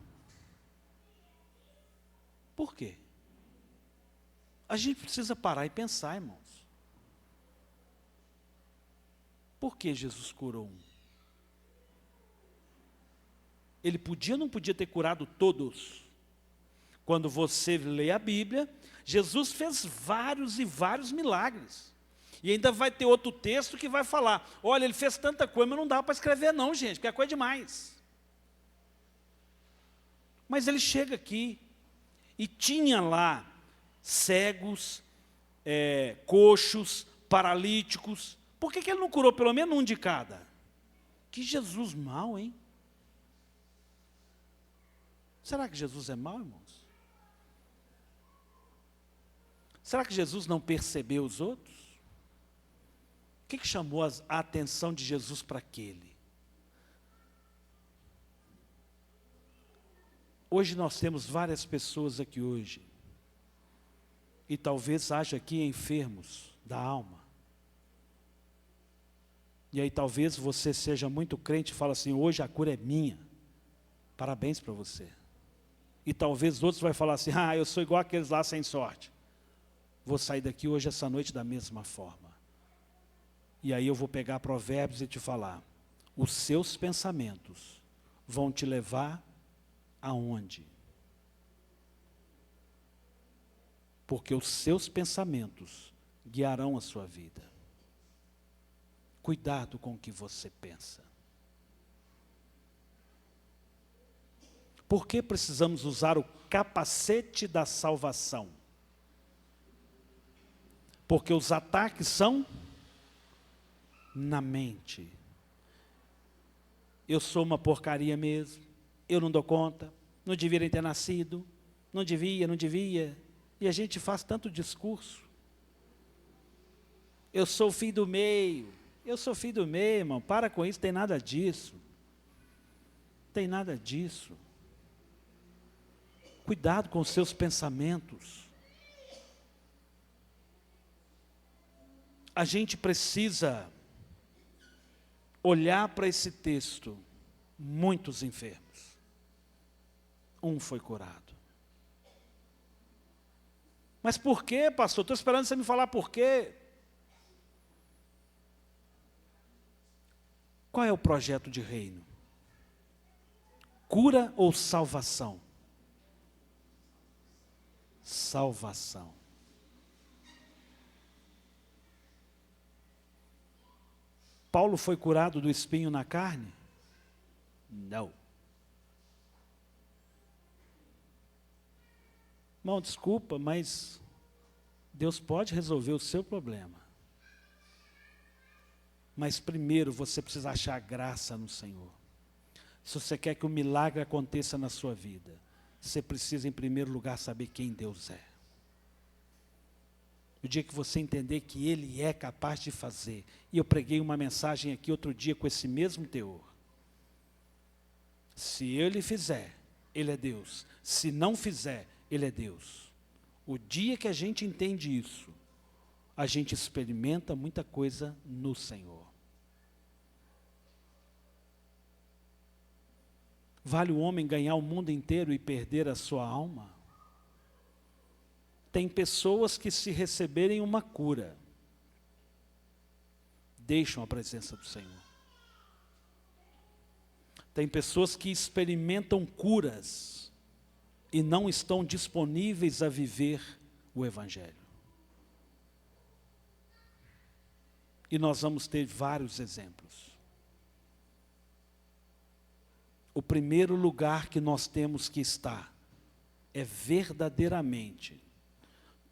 Por quê? A gente precisa parar e pensar, irmãos. Por que Jesus curou um? Ele podia ou não podia ter curado todos? Quando você lê a Bíblia, Jesus fez vários e vários milagres. E ainda vai ter outro texto que vai falar, olha, ele fez tanta coisa, mas não dá para escrever não, gente, porque é coisa demais. Mas ele chega aqui e tinha lá cegos, coxos, paralíticos. Por que ele não curou pelo menos um de cada? Que Jesus mau, hein? Será que Jesus é mau, irmãos? Será que Jesus não percebeu os outros? O que chamou a atenção de Jesus para aquele? Hoje nós temos várias pessoas aqui hoje, e talvez haja aqui enfermos da alma. E aí talvez você seja muito crente e fala assim, hoje a cura é minha. Parabéns para você. E talvez outros vão falar assim, eu sou igual aqueles lá sem sorte. Vou sair daqui hoje, essa noite, da mesma forma. E aí eu vou pegar Provérbios e te falar, os seus pensamentos vão te levar aonde? Porque os seus pensamentos guiarão a sua vida. Cuidado com o que você pensa. Por que precisamos usar o capacete da salvação? Porque os ataques são na mente. Eu sou uma porcaria mesmo, eu não dou conta, não devia ter nascido, não devia. E a gente faz tanto discurso. Eu sou filho do meio, irmão, para com isso, tem nada disso. Tem nada disso. Cuidado com os seus pensamentos. A gente precisa olhar para esse texto, muitos enfermos. Um foi curado. Mas por quê, pastor? Estou esperando você me falar por quê. Qual é o projeto de reino? Cura ou salvação? Salvação. Paulo foi curado do espinho na carne? Não. Irmão, desculpa, mas Deus pode resolver o seu problema. Mas primeiro você precisa achar graça no Senhor. Se você quer que o milagre aconteça na sua vida, você precisa em primeiro lugar saber quem Deus é. O dia que você entender que Ele é capaz de fazer, e eu preguei uma mensagem aqui outro dia com esse mesmo teor. Se Ele fizer, Ele é Deus. Se não fizer, Ele é Deus. O dia que a gente entende isso, a gente experimenta muita coisa no Senhor. Vale o homem ganhar o mundo inteiro e perder a sua alma? Tem pessoas que, se receberem uma cura, deixam a presença do Senhor. Tem pessoas que experimentam curas e não estão disponíveis a viver o Evangelho. E nós vamos ter vários exemplos. O primeiro lugar que nós temos que estar é verdadeiramente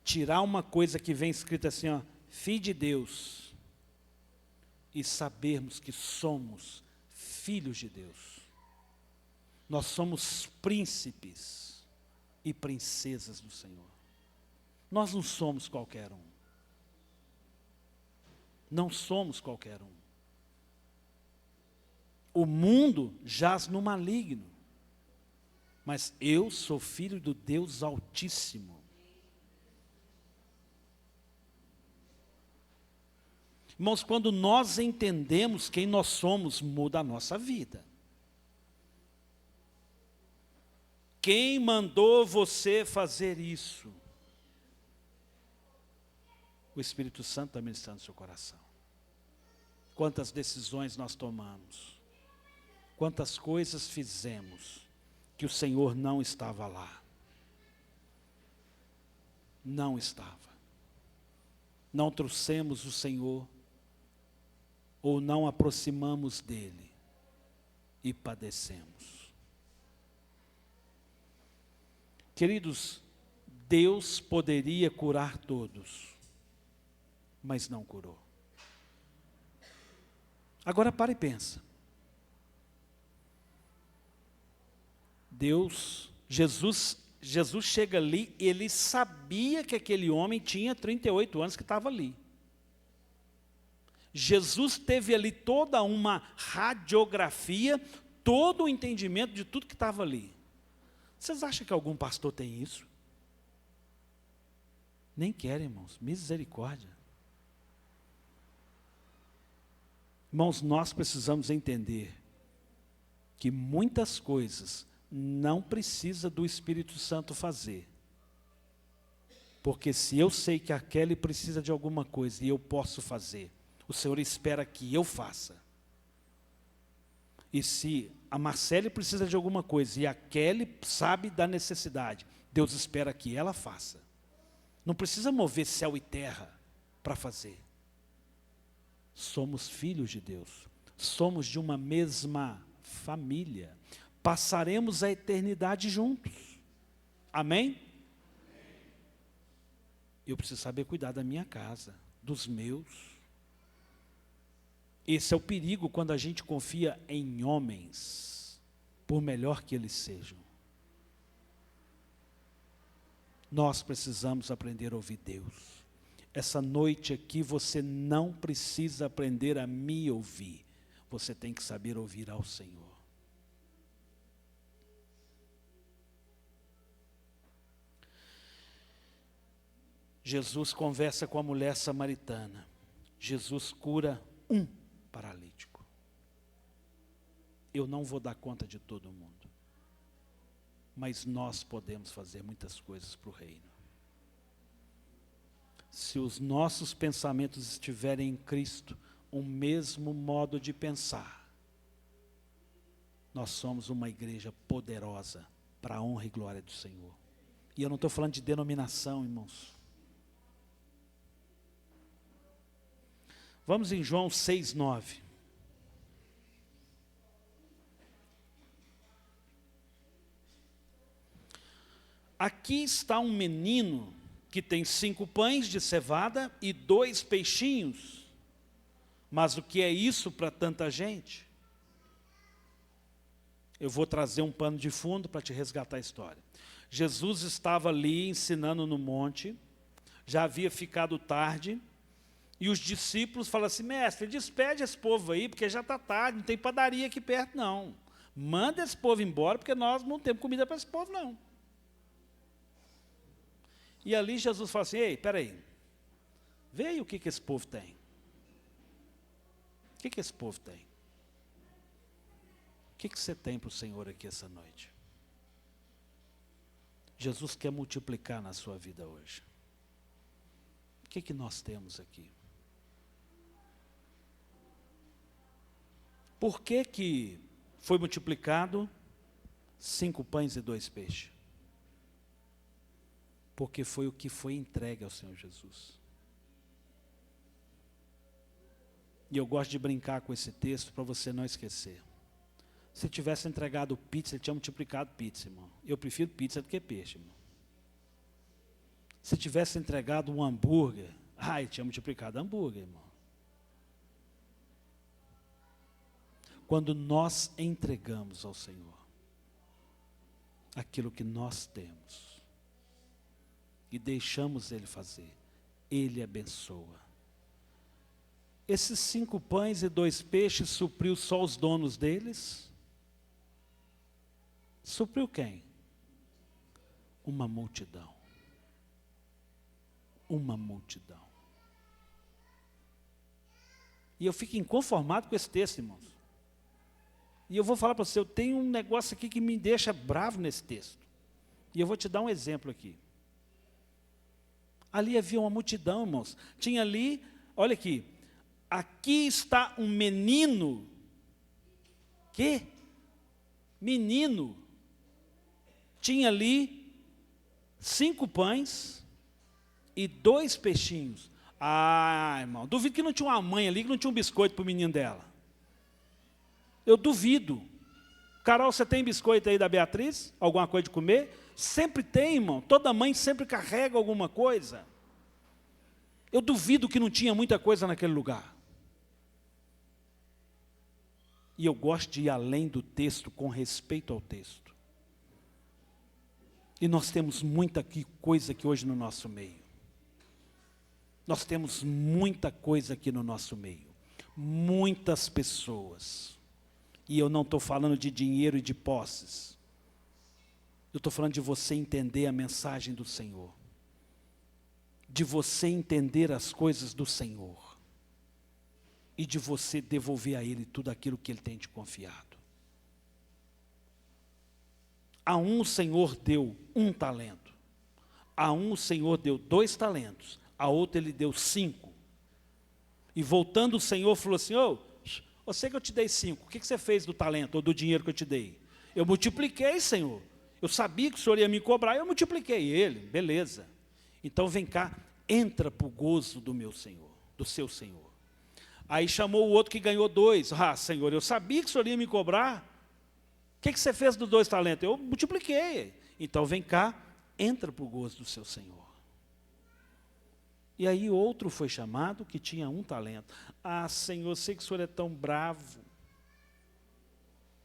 tirar uma coisa que vem escrita assim, filho de Deus, e sabermos que somos filhos de Deus. Nós somos príncipes e princesas do Senhor. Nós não somos qualquer um. Não somos qualquer um. O mundo jaz no maligno, mas eu sou filho do Deus Altíssimo. Irmãos, quando nós entendemos quem nós somos, muda a nossa vida. Quem mandou você fazer isso? O Espírito Santo está ministrando no seu coração. quantas decisões nós tomamos, quantas coisas fizemos, que o Senhor não estava lá. Não estava. Não trouxemos o Senhor, ou não aproximamos dEle, e padecemos. Queridos, Deus poderia curar todos, mas não curou. Agora para e pensa. Jesus chega ali, ele sabia que aquele homem tinha 38 anos que estava ali. Jesus teve ali toda uma radiografia, todo o entendimento de tudo que estava ali. Vocês acham que algum pastor tem isso? Nem quer, irmãos, misericórdia. Irmãos, nós precisamos entender que muitas coisas não precisa do Espírito Santo fazer. Porque se eu sei que a Kelly precisa de alguma coisa e eu posso fazer, o Senhor espera que eu faça. E se a Marcele precisa de alguma coisa e a Kelly sabe da necessidade, Deus espera que ela faça. Não precisa mover céu e terra para fazer. Somos filhos de Deus. Somos de uma mesma família. Passaremos a eternidade juntos. Amém? Eu preciso saber cuidar da minha casa, dos meus. Esse é o perigo quando a gente confia em homens, por melhor que eles sejam. Nós precisamos aprender a ouvir Deus. Essa noite aqui você não precisa aprender a me ouvir. Você tem que saber ouvir ao Senhor. Jesus conversa com a mulher samaritana. Jesus cura um paralítico. Eu não vou dar conta de todo mundo. Mas nós podemos fazer muitas coisas para o reino. Se os nossos pensamentos estiverem em Cristo, o mesmo modo de pensar, nós somos uma igreja poderosa para a honra e glória do Senhor. E eu não estou falando de denominação, irmãos. Vamos em João 6:9. Aqui está um menino que tem 5 pães de cevada e 2 peixinhos. Mas o que é isso para tanta gente? Eu vou trazer um pano de fundo para te resgatar a história. Jesus estava ali ensinando no monte, já havia ficado tarde, e os discípulos falam assim: mestre, despede esse povo aí, porque já está tarde, não tem padaria aqui perto não. Manda esse povo embora, porque nós não temos comida para esse povo não. E ali Jesus fala assim: ei, espera aí, vê aí o que esse povo tem. O que esse povo tem? O que você tem para o Senhor aqui essa noite? Jesus quer multiplicar na sua vida hoje. O que nós temos aqui? Por que foi multiplicado 5 pães e 2 peixes? Porque foi o que foi entregue ao Senhor Jesus. E eu gosto de brincar com esse texto para você não esquecer. Se tivesse entregado pizza, ele tinha multiplicado pizza, irmão. Eu prefiro pizza do que peixe, irmão. Se tivesse entregado um hambúrguer, ele tinha multiplicado hambúrguer, irmão. Quando nós entregamos ao Senhor aquilo que nós temos e deixamos Ele fazer, Ele abençoa. Esses 5 pães e 2 peixes supriu só os donos deles? Supriu quem? Uma multidão. Uma multidão. E eu fico inconformado com esse texto, irmãos. E eu vou falar para você, eu tenho um negócio aqui que me deixa bravo nesse texto. E eu vou te dar um exemplo aqui. Ali havia uma multidão, irmãos. Tinha ali, olha aqui, aqui está um menino. Que? Menino. Tinha ali 5 pães e 2 peixinhos. Ah, irmão, duvido que não tinha uma mãe ali que não tinha um biscoito para o menino dela. Eu duvido. Carol, você tem biscoito aí da Beatriz? Alguma coisa de comer? Sempre tem, irmão. Toda mãe sempre carrega alguma coisa. Eu duvido que não tinha muita coisa naquele lugar. E eu gosto de ir além do texto com respeito ao texto. E nós temos muita coisa aqui hoje no nosso meio. Nós temos muita coisa aqui no nosso meio. Muitas pessoas. E eu não estou falando de dinheiro e de posses. Eu estou falando de você entender a mensagem do Senhor. De você entender as coisas do Senhor. E de você devolver a Ele tudo aquilo que Ele tem te confiado. A um o Senhor deu 1 talento. A um o Senhor deu 2 talentos. A outro Ele deu 5. E voltando o Senhor falou assim, ô, você que eu te dei 5, o que você fez do talento ou do dinheiro que eu te dei? Eu multipliquei, Senhor. Eu sabia que o Senhor ia me cobrar, eu multipliquei ele, beleza. Então vem cá, entra para o gozo do meu Senhor, do seu Senhor. Aí chamou o outro que ganhou 2. Ah, Senhor, eu sabia que o Senhor ia me cobrar. O que você fez dos 2 talentos? Eu multipliquei. Então vem cá, entra para o gozo do seu Senhor. E aí outro foi chamado que tinha 1 talento. Ah, Senhor, eu sei que o Senhor é tão bravo.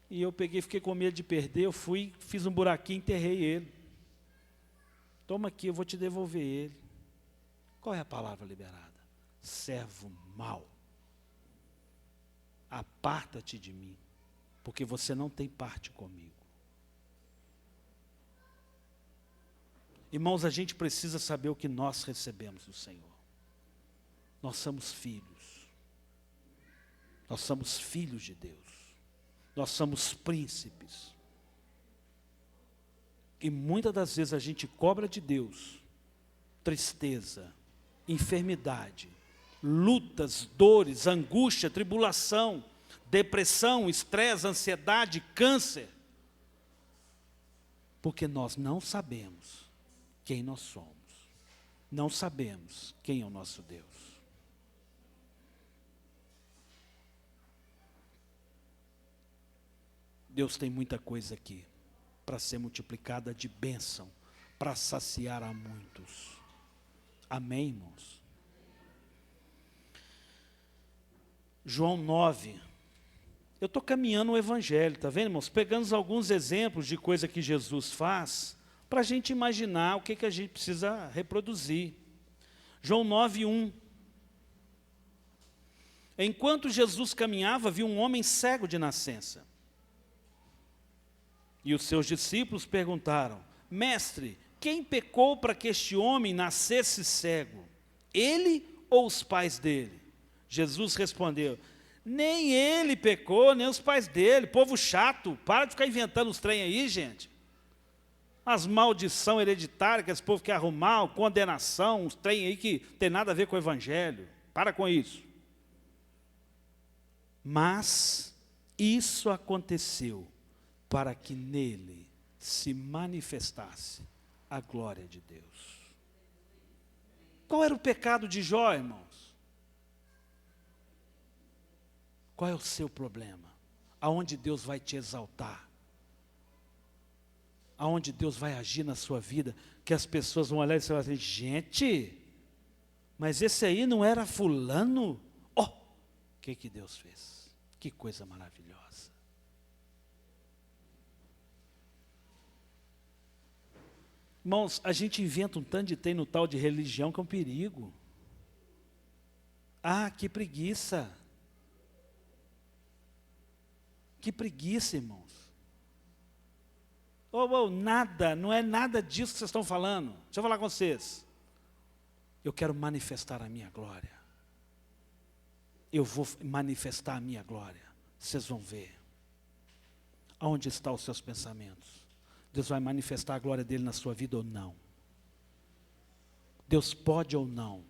E eu fiquei com medo de perder, eu fui, fiz um buraquinho e enterrei ele. Toma aqui, eu vou te devolver ele. Qual é a palavra liberada? Servo mau. Aparta-te de mim, porque você não tem parte comigo. Irmãos, a gente precisa saber o que nós recebemos do Senhor. Nós somos filhos. Nós somos filhos de Deus. Nós somos príncipes. E muitas das vezes a gente cobra de Deus tristeza, enfermidade, lutas, dores, angústia, tribulação, depressão, estresse, ansiedade, câncer. Porque nós não sabemos quem nós somos. Não sabemos quem é o nosso Deus. Deus tem muita coisa aqui para ser multiplicada de bênção, para saciar a muitos. Amém, irmãos? João 9. Eu estou caminhando o Evangelho, está vendo, irmãos? Pegando alguns exemplos de coisa que Jesus faz, para a gente imaginar o que a gente precisa reproduzir. João 9, 1. Enquanto Jesus caminhava, viu um homem cego de nascença. E os seus discípulos perguntaram, mestre, quem pecou para que este homem nascesse cego? Ele ou os pais dele? Jesus respondeu, nem ele pecou, nem os pais dele. Povo chato, para de ficar inventando os trem aí, gente. As maldição hereditária que esse povo quer arrumar, condenação, uns trem aí que tem nada a ver com o Evangelho. Para com isso. Mas isso aconteceu para que nele se manifestasse a glória de Deus. Qual era o pecado de Jó, irmãos? Qual é o seu problema? Aonde Deus vai te exaltar? Aonde Deus vai agir na sua vida? Que as pessoas vão olhar e vão dizer, gente, mas esse aí não era fulano? Oh, o que Deus fez? Que coisa maravilhosa. Irmãos, a gente inventa um tanto de tem no tal de religião que é um perigo. Ah, que preguiça. Que preguiça, irmãos. Nada, não é nada disso que vocês estão falando. Deixa eu falar com vocês. Eu quero manifestar a minha glória. Eu vou manifestar a minha glória. Vocês vão ver. Aonde estão os seus pensamentos? Deus vai manifestar a glória dele na sua vida ou não? Deus pode ou não?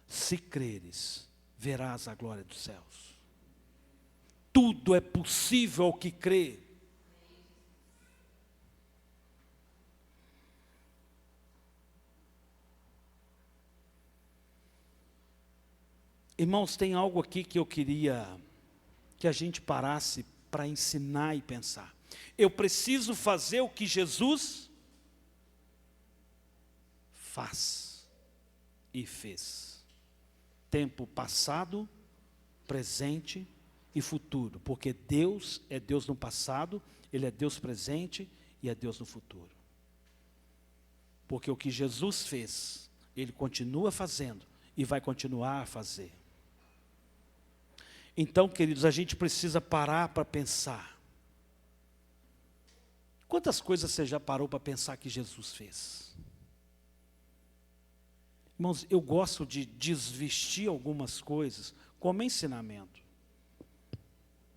Se creres, verás a glória dos céus. Tudo é possível ao que crê. Irmãos, tem algo aqui que eu queria que a gente parasse para ensinar e pensar. Eu preciso fazer o que Jesus faz e fez. Tempo passado, presente e futuro. Porque Deus é Deus no passado, Ele é Deus presente e é Deus no futuro. Porque o que Jesus fez, Ele continua fazendo e vai continuar a fazer. Então, queridos, a gente precisa parar para pensar. Quantas coisas você já parou para pensar que Jesus fez? Irmãos, eu gosto de desvestir algumas coisas como ensinamento.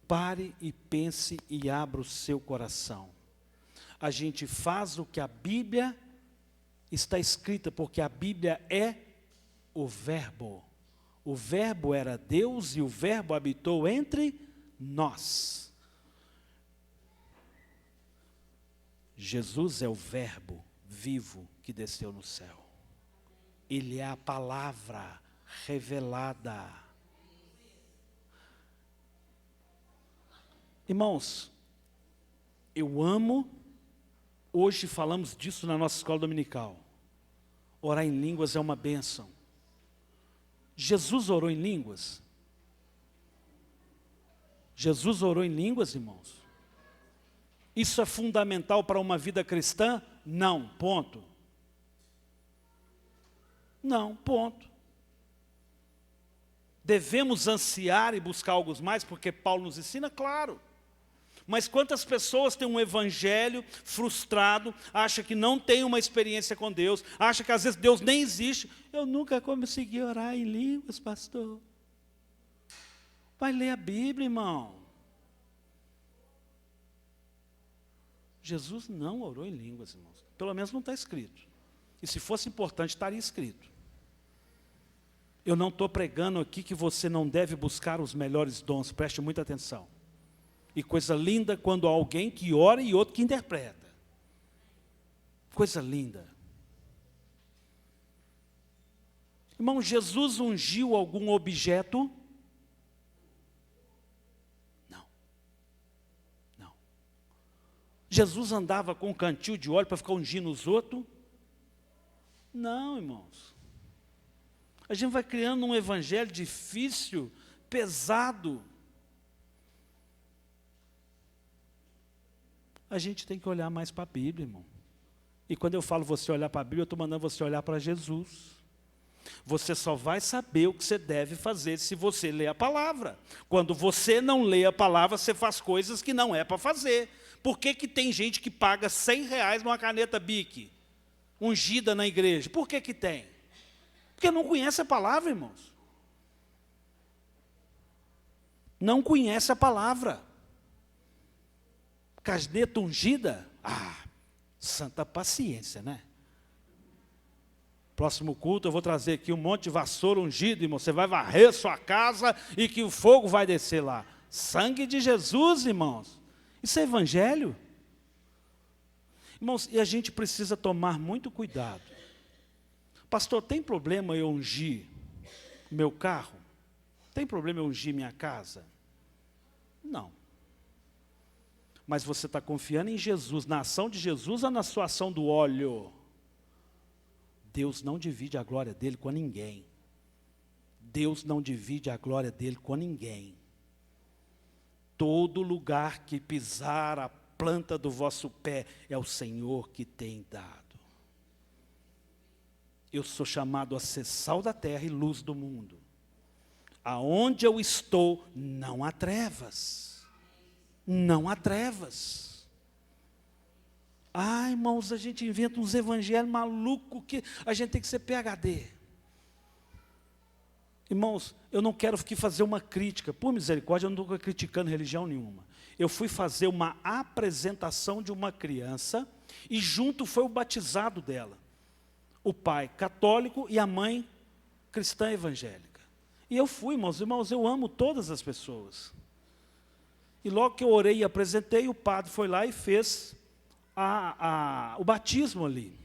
Pare e pense e abra o seu coração. A gente faz o que a Bíblia está escrita, porque a Bíblia é o Verbo. O Verbo era Deus e o Verbo habitou entre nós. Jesus é o Verbo vivo que desceu no céu. Ele é a palavra revelada. Irmãos, eu amo, hoje falamos disso na nossa escola dominical. Orar em línguas é uma bênção. Jesus orou em línguas? Jesus orou em línguas, irmãos? Isso é fundamental para uma vida cristã? Não, ponto. Não, ponto. Devemos ansiar e buscar algo mais, porque Paulo nos ensina, claro. Mas quantas pessoas têm um evangelho frustrado, acha que não tem uma experiência com Deus, acha que às vezes Deus nem existe. Eu nunca consegui orar em línguas, pastor. Vai ler a Bíblia, irmão. Jesus não orou em línguas, irmãos. Pelo menos não está escrito. E se fosse importante, estaria escrito. Eu não estou pregando aqui que você não deve buscar os melhores dons, preste muita atenção. E coisa linda quando há alguém que ora e outro que interpreta. Coisa linda. Irmão, Jesus ungiu algum objeto? Não. Não. Jesus andava com um cantil de óleo para ficar ungindo os outros? Não, irmãos. A gente vai criando um evangelho difícil, pesado. A gente tem que olhar mais para a Bíblia, irmão. E quando eu falo você olhar para a Bíblia, eu estou mandando você olhar para Jesus. Você só vai saber o que você deve fazer se você ler a palavra. Quando você não lê a palavra, você faz coisas que não é para fazer. Por que tem gente que paga R$100 numa caneta Bic, ungida na igreja? Por que tem? Porque não conhece a palavra, irmãos. Não conhece a palavra. Caneta ungida? Santa paciência, né? Próximo culto eu vou trazer aqui um monte de vassoura ungida, irmão. Você vai varrer sua casa e que o fogo vai descer lá. Sangue de Jesus, irmãos. Isso é evangelho. Irmãos, e a gente precisa tomar muito cuidado. Pastor, tem problema eu ungir meu carro? Tem problema eu ungir minha casa? Não. Mas você está confiando em Jesus, na ação de Jesus ou na sua ação do óleo? Deus não divide a glória dele com ninguém. Deus não divide a glória dele com ninguém. Todo lugar que pisar a planta do vosso pé é o Senhor que tem dado. Eu sou chamado a ser sal da terra e luz do mundo. Aonde eu estou, não há trevas. Não há trevas. Irmãos, a gente inventa uns evangelhos malucos que a gente tem que ser PhD. Irmãos, eu não quero aqui fazer uma crítica. Por misericórdia, eu não estou criticando religião nenhuma. Eu fui fazer uma apresentação de uma criança e junto foi o batizado dela. O pai católico e a mãe cristã evangélica. E eu fui, irmãos, eu amo todas as pessoas. E logo que eu orei e apresentei, o padre foi lá e fez o batismo ali.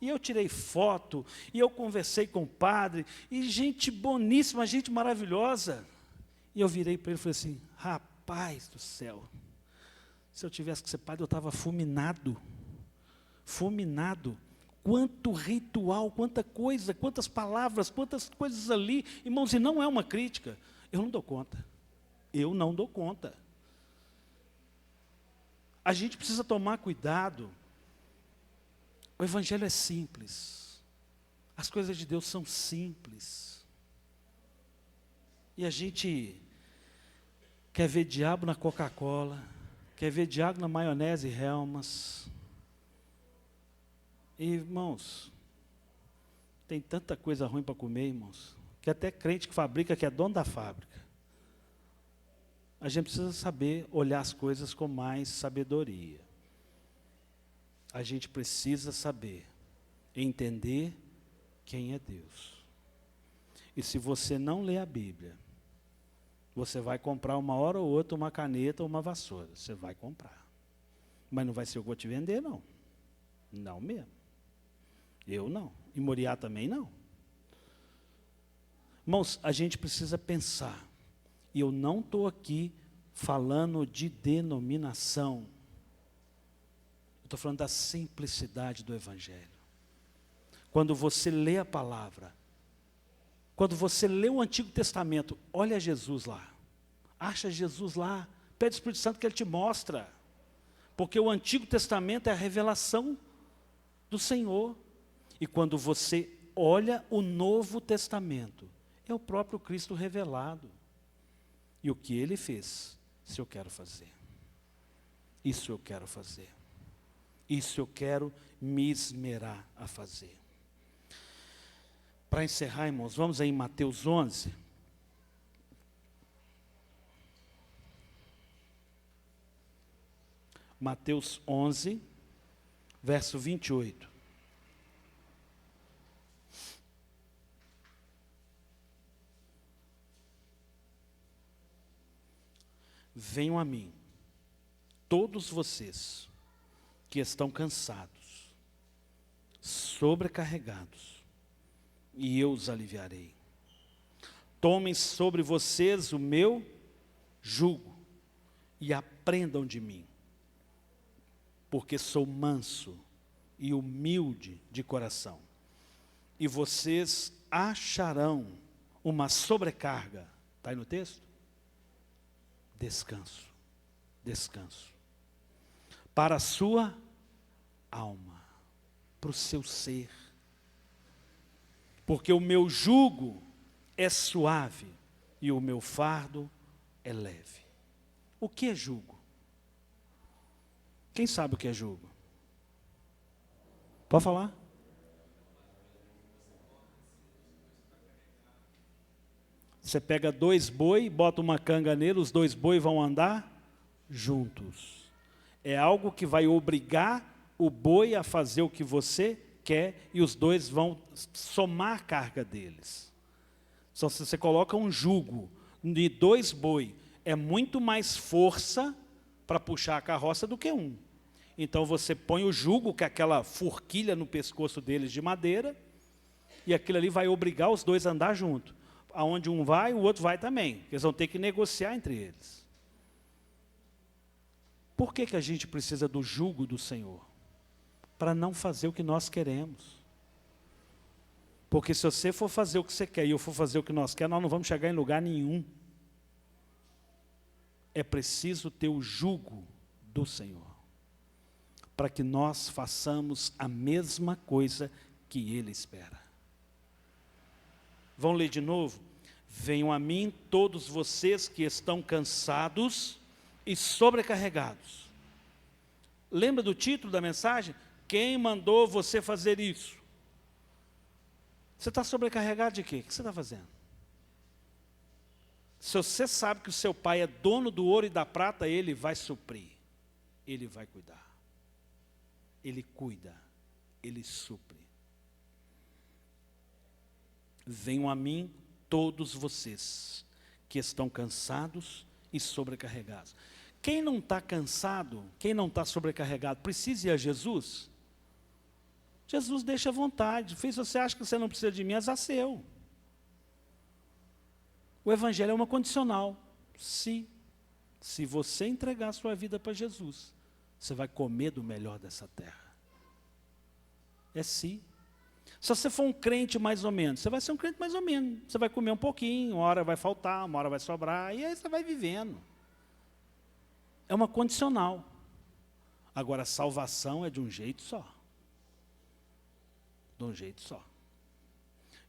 E eu tirei foto, e eu conversei com o padre, e gente boníssima, gente maravilhosa. E eu virei para ele e falei assim, rapaz do céu, se eu tivesse que ser padre, eu estava fulminado. Fulminado. Quanto ritual, quanta coisa, quantas palavras, quantas coisas ali. Irmãos, e não é uma crítica. Eu não dou conta. Eu não dou conta. A gente precisa tomar cuidado. O evangelho é simples. As coisas de Deus são simples. E a gente quer ver diabo na Coca-Cola, quer ver diabo na maionese Hellmann's. E, irmãos, tem tanta coisa ruim para comer, irmãos, que até crente que fabrica, que é dono da fábrica. A gente precisa saber olhar as coisas com mais sabedoria. A gente precisa saber entender quem é Deus. E se você não lê a Bíblia, você vai comprar uma hora ou outra uma caneta ou uma vassoura. Você vai comprar. Mas não vai ser eu que vou te vender, não. Não mesmo. Eu não. E Moriá também não. Irmãos, a gente precisa pensar. E eu não estou aqui falando de denominação. Eu estou falando da simplicidade do Evangelho. Quando você lê a palavra, quando você lê o Antigo Testamento, olha Jesus lá. Acha Jesus lá. Pede ao Espírito Santo que Ele te mostra. Porque o Antigo Testamento é a revelação do Senhor. E quando você olha o Novo Testamento, é o próprio Cristo revelado. E o que Ele fez, isso eu quero fazer. Isso eu quero fazer. Isso eu quero me esmerar a fazer. Para encerrar, irmãos, vamos aí em Mateus 11. Mateus 11, verso 28. Venham a mim, todos vocês que estão cansados, sobrecarregados, e eu os aliviarei. Tomem sobre vocês o meu jugo e aprendam de mim, porque sou manso e humilde de coração, e vocês acharão uma sobrecarga. Está aí no texto? Descanso, descanso, para a sua alma, para o seu ser, porque o meu jugo é suave e o meu fardo é leve. O que é jugo? Quem sabe o que é jugo? Pode falar? Você pega 2 boi, bota uma canga nele, os 2 boi vão andar juntos. É algo que vai obrigar o boi a fazer o que você quer e os 2 vão somar a carga deles. Só se você coloca um jugo de 2 boi, é muito mais força para puxar a carroça do que um. Então você põe o jugo, que é aquela forquilha no pescoço deles de madeira, e aquilo ali vai obrigar os 2 a andar junto. Aonde um vai, o outro vai também. Eles vão ter que negociar entre eles. Por que a gente precisa do jugo do Senhor? Para não fazer o que nós queremos. Porque se você for fazer o que você quer e eu for fazer o que nós queremos, nós não vamos chegar em lugar nenhum. É preciso ter o jugo do Senhor, para que nós façamos a mesma coisa que Ele espera. Vão ler de novo? Venham a mim todos vocês que estão cansados e sobrecarregados. Lembra do título da mensagem? Quem mandou você fazer isso? Você está sobrecarregado de quê? O que você está fazendo? Se você sabe que o seu pai é dono do ouro e da prata, Ele vai suprir. Ele vai cuidar. Ele cuida. Ele supre. Venham a mim todos vocês que estão cansados e sobrecarregados. Quem não está cansado, quem não está sobrecarregado, precisa ir a Jesus? Jesus deixa à vontade. Se você acha que você não precisa de mim, azar seu. O evangelho é uma condicional. Se você entregar a sua vida para Jesus, você vai comer do melhor dessa terra. É se. Se você for um crente mais ou menos, você vai ser um crente mais ou menos. Você vai comer um pouquinho, uma hora vai faltar, uma hora vai sobrar, e aí você vai vivendo. É uma condicional. Agora, a salvação é de um jeito só. De um jeito só.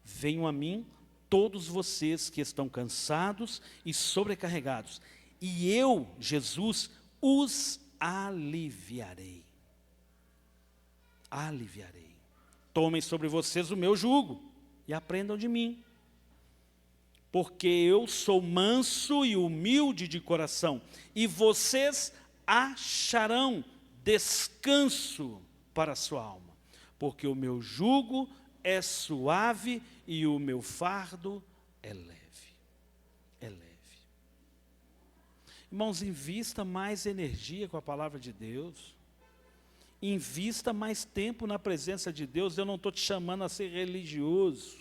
Venham a mim todos vocês que estão cansados e sobrecarregados, e eu, Jesus, os aliviarei. Aliviarei. Tomem sobre vocês o meu jugo e aprendam de mim, porque eu sou manso e humilde de coração, e vocês acharão descanso para a sua alma, porque o meu jugo é suave e o meu fardo é leve. É leve. Irmãos, invista mais energia com a palavra de Deus. Invista mais tempo na presença de Deus. Eu não estou te chamando a ser religioso.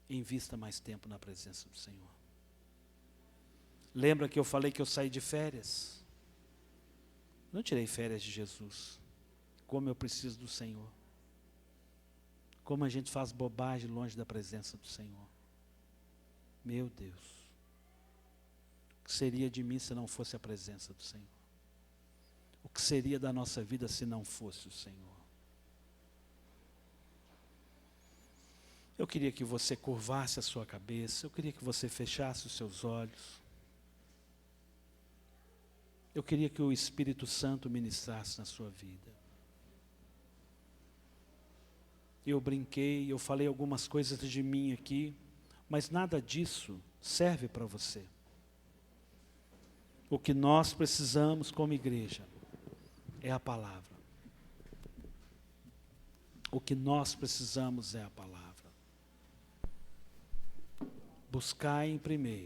Invista mais tempo na presença do Senhor. Lembra que eu falei que eu saí de férias? Não tirei férias de Jesus. Como eu preciso do Senhor. Como a gente faz bobagem longe da presença do Senhor. Meu Deus. O que seria de mim se não fosse a presença do Senhor? O que seria da nossa vida se não fosse o Senhor? Eu queria que você curvasse a sua cabeça. Eu queria que você fechasse os seus olhos. Eu queria que o Espírito Santo ministrasse na sua vida. Eu brinquei, eu falei algumas coisas de mim aqui, mas nada disso serve para você. O que nós precisamos como igreja é a palavra. O que nós precisamos é a palavra. Buscai em primeiro